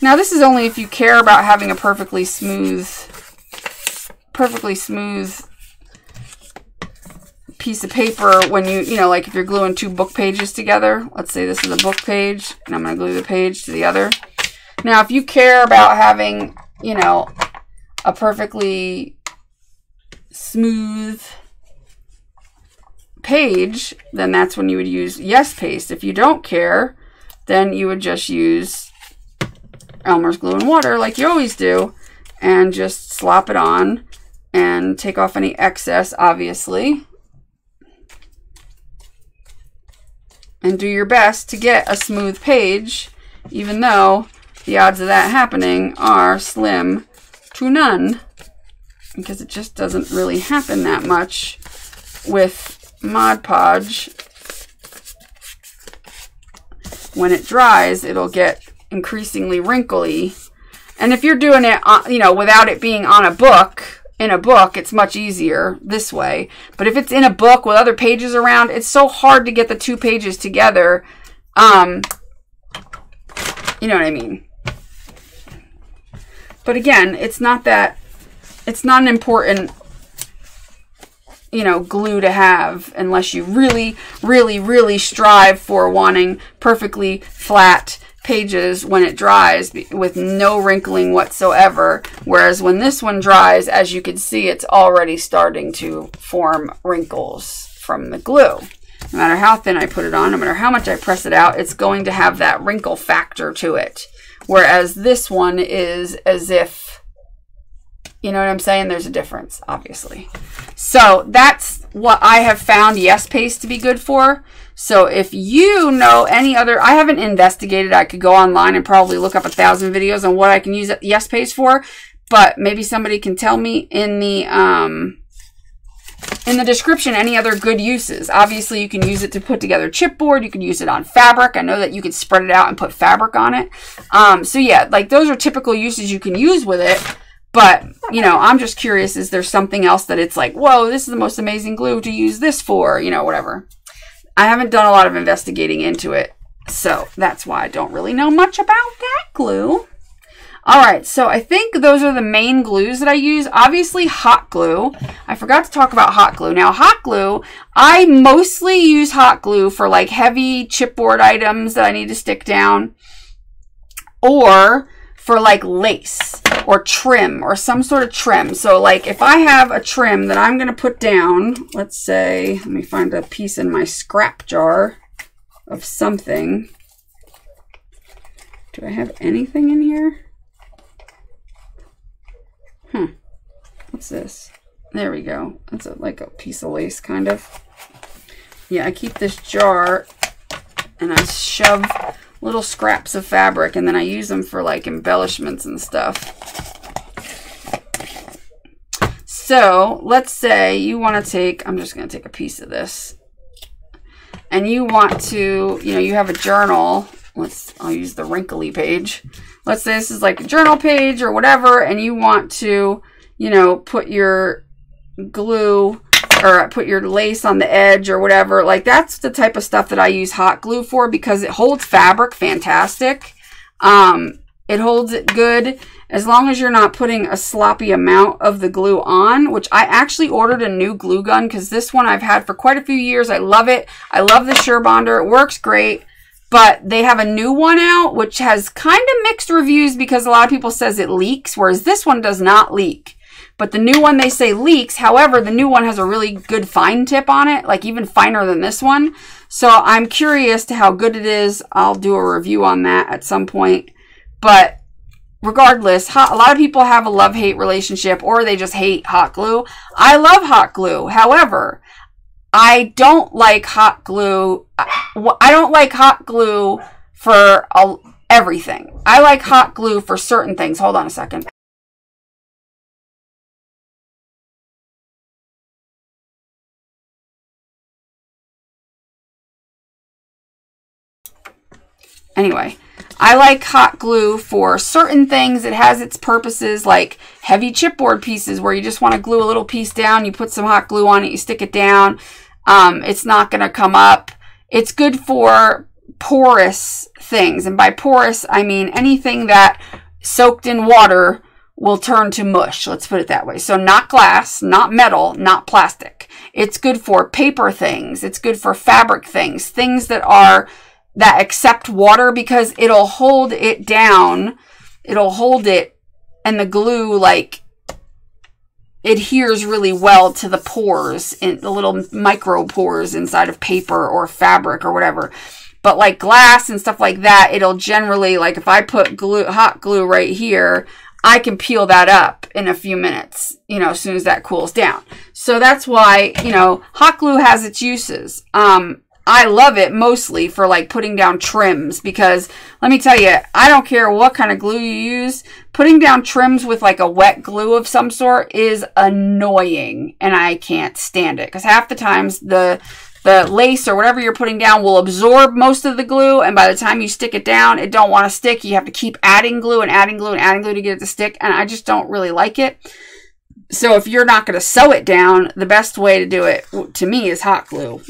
now this is only if you care about having a perfectly smooth piece of paper when you know, like if you're gluing 2 book pages together. Let's say this is a book page, and I'm going to glue the page to the other. Now, if you care about having, you know, a perfectly smooth page, then that's when you would use Yes Paste. If you don't care, then you would just use Elmer's glue and water like you always do, and just slop it on and take off any excess, obviously. And do your best to get a smooth page, even though the odds of that happening are slim to none, because it just doesn't really happen that much with Mod Podge. When it dries, it'll get increasingly wrinkly. And if you're doing it, you know, without it being on a book, in a book, it's much easier this way. But if it's in a book with other pages around, it's so hard to get the two pages together. You know what I mean? But again, it's not an important, you know, glue to have unless you really, really, really strive for wanting perfectly flat pages when it dries with no wrinkling whatsoever. Whereas when this one dries, as you can see, it's already starting to form wrinkles from the glue. No matter how thin I put it on, no matter how much I press it out, it's going to have that wrinkle factor to it. Whereas this one is as if, you know what I'm saying? There's a difference, obviously. So that's what I have found Yes Paste to be good for. So if you know any other, I haven't investigated. I could go online and probably look up 1,000 videos on what I can use Yes Paste for. But maybe somebody can tell me in the description any other good uses. Obviously, you can use it to put together chipboard. You can use it on fabric. I know that you could spread it out and put fabric on it. So yeah, like those are typical uses you can use with it. But, you know, I'm just curious, is there something else that it's like, whoa, this is the most amazing glue to use this for, you know, whatever. I haven't done a lot of investigating into it, so that's why I don't really know much about that glue. All right, so I think those are the main glues that I use. Obviously, hot glue. I forgot to talk about hot glue. Now, hot glue, I mostly use hot glue for like heavy chipboard items that I need to stick down, or for like lace or trim or some sort of trim. So like if I have a trim that I'm going to put down, let's say, let me find a piece in my scrap jar of something. Do I have anything in here? What's this? There we go. That's like a piece of lace, kind of. Yeah, I keep this jar and I shove little scraps of fabric, and then I use them for like embellishments and stuff. So let's say you want to take, I'm just going to take a piece of this, and you want to, you know, you have a journal. I'll use the wrinkly page. Let's say this is like a journal page or whatever, and you want to, you know, put your glue or put your lace on the edge or whatever. Like that's the type of stuff that I use hot glue for, because it holds fabric fantastic. It holds it good as long as you're not putting a sloppy amount of the glue on, which I actually ordered a new glue gun because this one I've had for quite a few years. I love it. I love the SureBonder. It works great. But they have a new one out, which has kind of mixed reviews because a lot of people says it leaks, whereas this one does not leak. But the new one, they say leaks. However, the new one has a really good fine tip on it, like even finer than this one. So I'm curious to how good it is. I'll do a review on that at some point. But regardless, a lot of people have a love-hate relationship, or they just hate hot glue. I love hot glue. However, I don't like hot glue. I don't like hot glue for everything. I like hot glue for certain things. Hold on a second. Anyway, I like hot glue for certain things. It has its purposes, like heavy chipboard pieces where you just want to glue a little piece down. You put some hot glue on it, you stick it down. It's not going to come up. It's good for porous things. And by porous, I mean anything that soaked in water will turn to mush. Let's put it that way. So not glass, not metal, not plastic. It's good for paper things. It's good for fabric things. Things that accept water, because it'll hold it down. It'll hold it, and the glue, like, adheres really well to the pores, in the little micro pores inside of paper or fabric or whatever. But like glass and stuff like that, it'll generally, like if I put glue, hot glue right here, I can peel that up in a few minutes, you know, as soon as that cools down. So that's why, you know, hot glue has its uses. I love it mostly for like putting down trims, because let me tell you, I don't care what kind of glue you use. Putting down trims with like a wet glue of some sort is annoying, and I can't stand it, because half the times the lace or whatever you're putting down will absorb most of the glue, and by the time you stick it down, it don't want to stick. You have to keep adding glue and adding glue and adding glue to get it to stick, and I just don't really like it. So if you're not going to sew it down, the best way to do it, to me, is hot glue.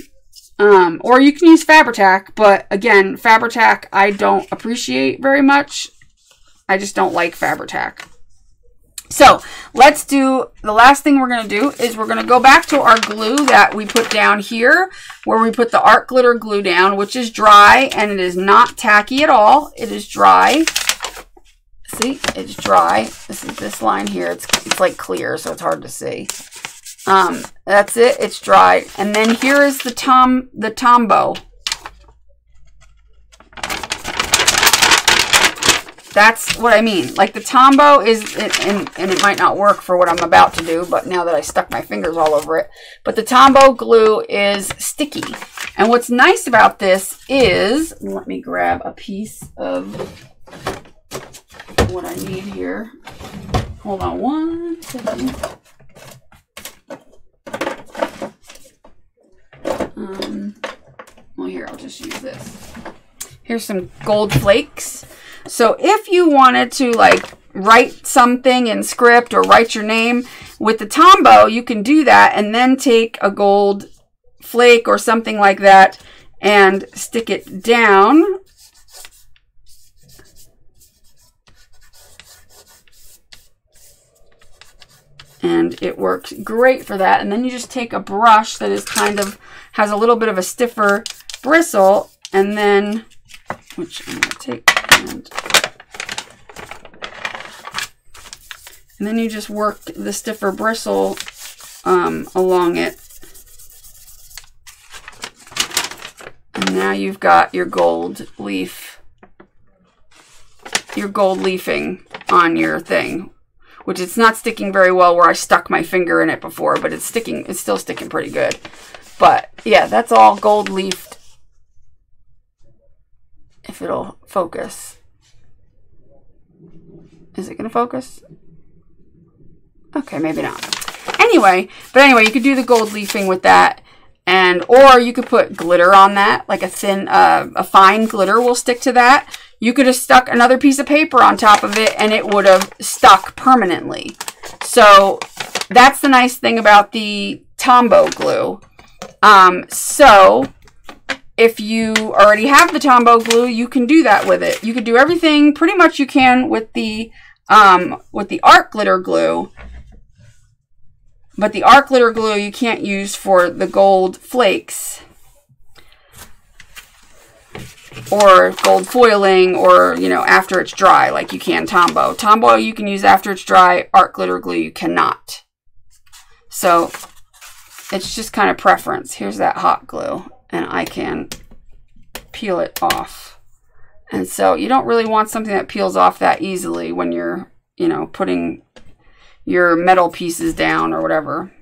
Or you can use Fabri-Tac, but again, Fabri-Tac I don't appreciate very much. I just don't like Fabri-Tac. So let's do, the last thing we're going to do is we're going to go back to our glue that we put down here, where we put the art glitter glue down, which is dry, and it is not tacky at all. It is dry. See, it's dry. This is this line here. It's like clear, so it's hard to see. That's it. It's dry. And then here is the Tombow. That's what I mean. Like the Tombow is, and it might not work for what I'm about to do, but now that I stuck my fingers all over it. But the Tombow glue is sticky. And what's nice about this is, let me grab a piece of what I need here. Hold on one second. Well, here, I'll just use this. Here's some gold flakes. So if you wanted to like write something in script or write your name with the Tombow, you can do that and then take a gold flake or something like that and stick it down. And it works great for that. And then you just take a brush that is kind of, has a little bit of a stiffer bristle, and then, which I'm going to take, and then you just work the stiffer bristle along it. And now you've got your gold leaf, your gold leafing on your thing, which it's not sticking very well where I stuck my finger in it before, but it's sticking, it's still sticking pretty good. But yeah, that's all gold leafed. If it'll focus. Is it going to focus? Okay, maybe not. Anyway, you could do the gold leafing with that, and or you could put glitter on that, like a thin, a fine glitter will stick to that. You could have stuck another piece of paper on top of it, and it would have stuck permanently. So that's the nice thing about the Tombow glue. So if you already have the Tombow glue, you can do that with it. You could do everything pretty much you can with the art glitter glue. But the art glitter glue you can't use for the gold flakes or gold foiling, or, you know, after it's dry, like you can Tombow. Tombow you can use after it's dry. Art glitter glue you cannot. So it's just kind of preference. Here's that hot glue, and I can peel it off. And so you don't really want something that peels off that easily when you're, you know, putting your metal pieces down or whatever.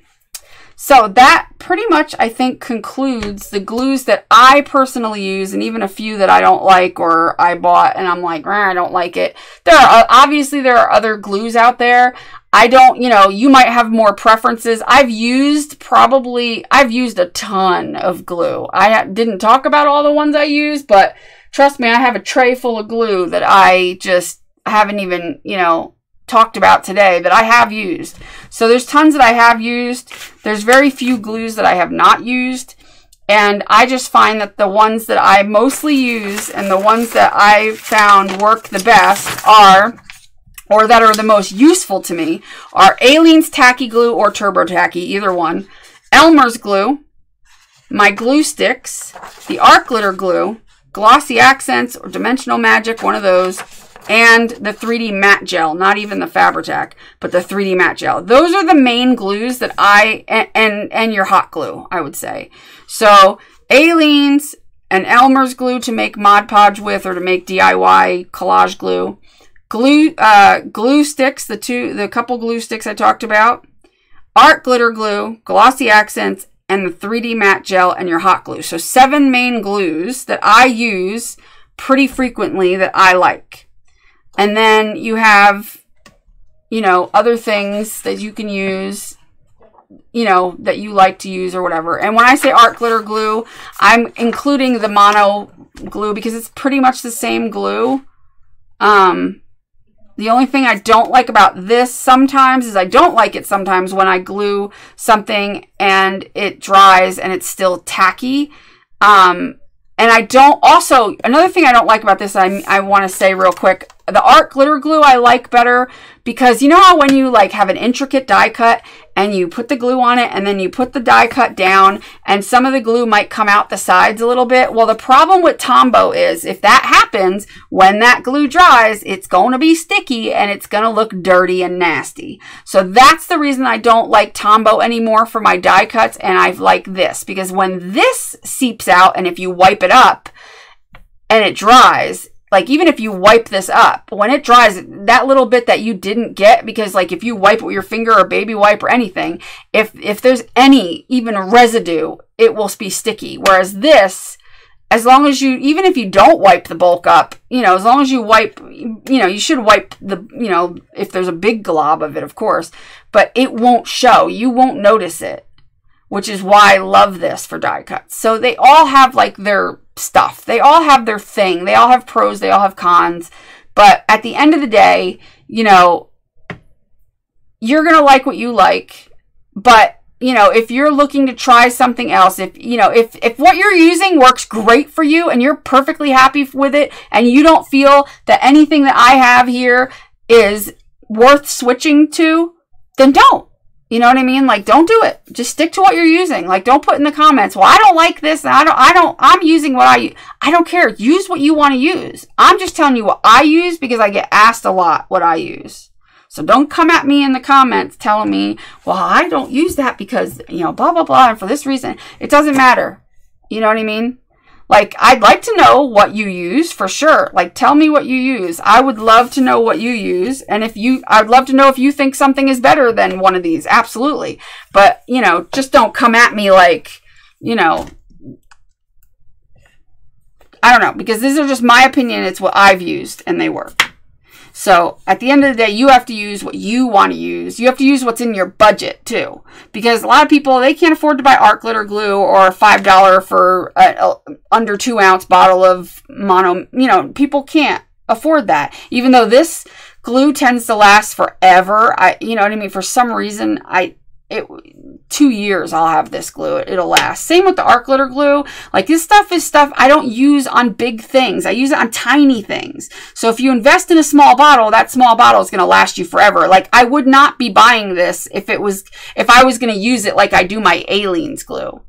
So that pretty much, I think, concludes the glues that I personally use, and even a few that I don't like or I bought and I'm like, I don't like it. Obviously there are other glues out there. I don't, you know, you might have more preferences. I've used a ton of glue. I didn't talk about all the ones I use, but trust me, I have a tray full of glue that I haven't even, you know, talked about today that I have used. So there's tons that I have used. There's very few glues that I have not used. And I just find that the ones that I mostly use and the ones that I found work the best are, or that are the most useful to me, are Aleene's Tacky Glue or Turbo Tacky, either one, Elmer's glue, my glue sticks, the art glitter glue, Glossy Accents or Dimensional Magic, one of those, and the 3D matte gel, not even the Fabri-Tac, but the 3D matte gel. Those are the main glues that and your hot glue, I would say. So Aleene's and Elmer's glue to make Mod Podge with, or to make DIY collage glue. Glue sticks, the couple glue sticks I talked about. Art glitter glue, glossy accents, and the 3D matte gel and your hot glue. So 7 main glues that I use pretty frequently that I like. And then you have, you know, other things that you can use, you know, that you like to use or whatever. And when I say art glitter glue, I'm including the mono glue because it's pretty much the same glue. The only thing I don't like about this sometimes is I don't like it sometimes when I glue something and it dries and it's still tacky. And I don't also, another thing I don't like about this, I want to say real quick, the art glitter glue I like better because you know how when you like have an intricate die cut and you put the glue on it and then you put the die cut down and some of the glue might come out the sides a little bit? Well, the problem with Tombow is if that happens, when that glue dries, it's going to be sticky and it's going to look dirty and nasty. So that's the reason I don't like Tombow anymore for my die cuts, and I like this because when this seeps out and if you wipe it up and it dries, like even if you wipe this up, when it dries, that little bit that you didn't get, because like if you wipe it with your finger or baby wipe or anything, if there's any even residue, it will be sticky. Whereas this, as long as you, even if you don't wipe the bulk up, you know, as long as you wipe, you know, you should wipe the, you know, if there's a big glob of it, of course, but it won't show. You won't notice it, which is why I love this for die cuts. So they all have like their stuff. They all have their thing. They all have pros. They all have cons. But at the end of the day, you know, you're going to like what you like. But, you know, if you're looking to try something else, if, you know, if what you're using works great for you and you're perfectly happy with it and you don't feel that anything that I have here is worth switching to, then don't. You know what I mean? Like, don't do it. Just stick to what you're using. Like, don't put in the comments, well, I don't like this. And I'm using what I don't care. Use what you want to use. I'm just telling you what I use because I get asked a lot what I use. So don't come at me in the comments telling me, well, I don't use that because, you know, blah, blah, blah. And for this reason, it doesn't matter. You know what I mean? Like, I'd like to know what you use for sure. Like, tell me what you use. I would love to know what you use. And I'd love to know if you think something is better than one of these. Absolutely. But, you know, just don't come at me like, you know, I don't know. Because these are just my opinion. It's what I've used and they work. So at the end of the day, you have to use what you want to use. You have to use what's in your budget too. Because a lot of people, they can't afford to buy art glitter glue or $5 for a under 2 ounce bottle of mono. You know, people can't afford that. Even though this glue tends to last forever. You know what I mean? For some reason, 2 years I'll have this glue. It'll last. Same with the art glitter glue. Like, this stuff is stuff I don't use on big things. I use it on tiny things. So if you invest in a small bottle, that small bottle is going to last you forever. Like, I would not be buying this if I was going to use it like I do my Aleene's glue.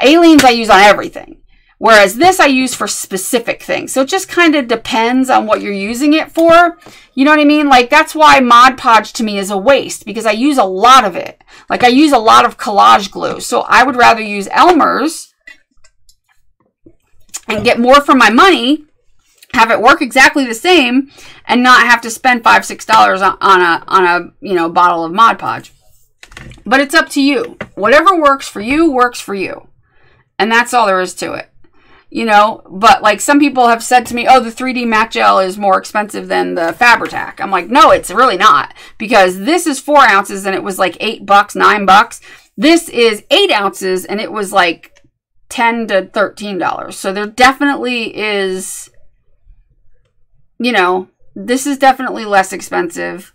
Aleene's I use on everything. Whereas this I use for specific things. So it just kind of depends on what you're using it for. You know what I mean? Like, that's why Mod Podge to me is a waste, because I use a lot of it. Like, I use a lot of collage glue. So I would rather use Elmer's and get more for my money, have it work exactly the same, and not have to spend $5, $6 on a you know, bottle of Mod Podge. But it's up to you. Whatever works for you works for you. And that's all there is to it. You know, but like some people have said to me, oh, the 3D matte gel is more expensive than the Fabri-Tac. I'm like, no, it's really not, because this is 4 ounces and it was like $8, $9. This is 8 ounces and it was like $10 to $13. So there definitely is, you know, this is definitely less expensive.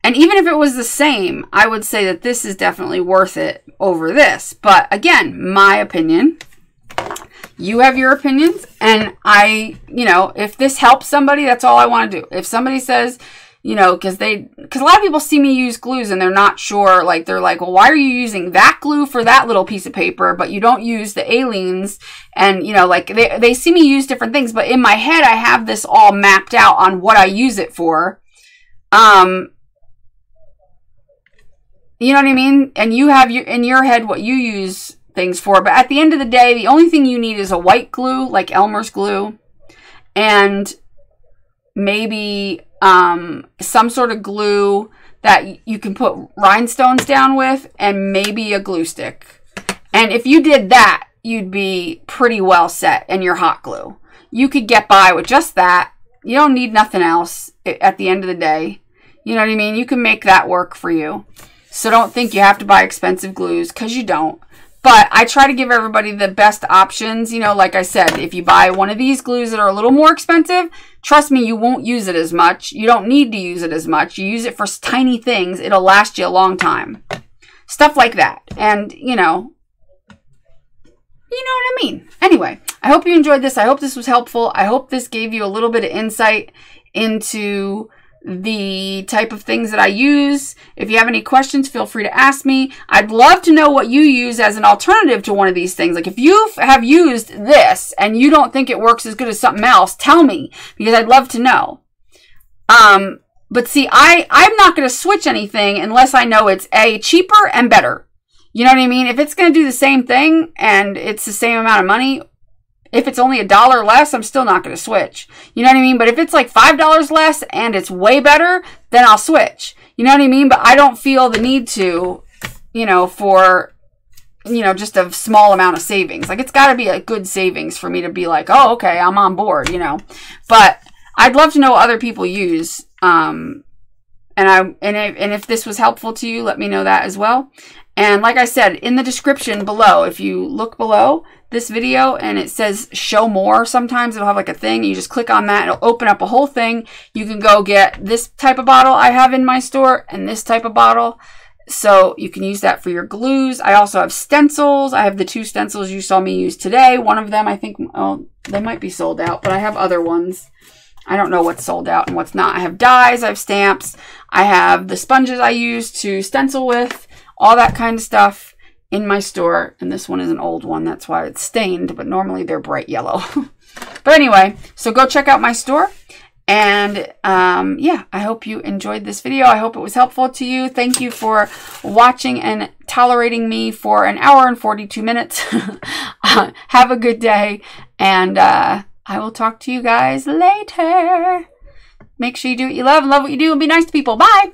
And even if it was the same, I would say that this is definitely worth it over this. But again, my opinion. You have your opinions, and you know, if this helps somebody, that's all I want to do. If somebody says, you know, because a lot of people see me use glues and they're not sure, like, they're like, well, why are you using that glue for that little piece of paper, but you don't use the Aleene's? And, you know, like, they see me use different things, but in my head, I have this all mapped out on what I use it for. You know what I mean? And you have in your head what you use things for. But at the end of the day, the only thing you need is a white glue, like Elmer's glue, and maybe some sort of glue that you can put rhinestones down with, and maybe a glue stick. And if you did that, you'd be pretty well set in your hot glue. You could get by with just that. You don't need nothing else at the end of the day. You know what I mean? You can make that work for you. So don't think you have to buy expensive glues, because you don't. But I try to give everybody the best options. You know, like I said, if you buy one of these glues that are a little more expensive, trust me, you won't use it as much. You don't need to use it as much. You use it for tiny things. It'll last you a long time. Stuff like that. And, you know what I mean. Anyway, I hope you enjoyed this. I hope this was helpful. I hope this gave you a little bit of insight into the type of things that I use. If you have any questions, feel free to ask me. I'd love to know what you use as an alternative to one of these things. Like, if you have used this and you don't think it works as good as something else, tell me, because I'd love to know. But see, I'm not going to switch anything unless I know it's A, cheaper and better. You know what I mean? If it's going to do the same thing and it's the same amount of money, if it's only $1 less, I'm still not going to switch. You know what I mean? But if it's like $5 less and it's way better, then I'll switch. You know what I mean? But I don't feel the need to, you know, for, you know, just a small amount of savings. Like, it's got to be a good savings for me to be like, oh, okay, I'm on board, you know. But I'd love to know what other people use. And if this was helpful to you, let me know that as well. And like I said, in the description below, if you look below this video and it says show more, sometimes it'll have like a thing. You just click on that. It'll open up a whole thing. You can go get this type of bottle I have in my store and this type of bottle. So you can use that for your glues. I also have stencils. I have the 2 stencils you saw me use today. One of them, I think, oh, they might be sold out, but I have other ones. I don't know what's sold out and what's not. I have dies, I have stamps, I have the sponges I use to stencil with, all that kind of stuff in my store. And this one is an old one, that's why it's stained, but normally they're bright yellow. But anyway, so go check out my store. And yeah, I hope you enjoyed this video. I hope it was helpful to you. Thank you for watching and tolerating me for 1 hour and 42 minutes. Have a good day, and I will talk to you guys later. Make sure you do what you love and love what you do and be nice to people. Bye.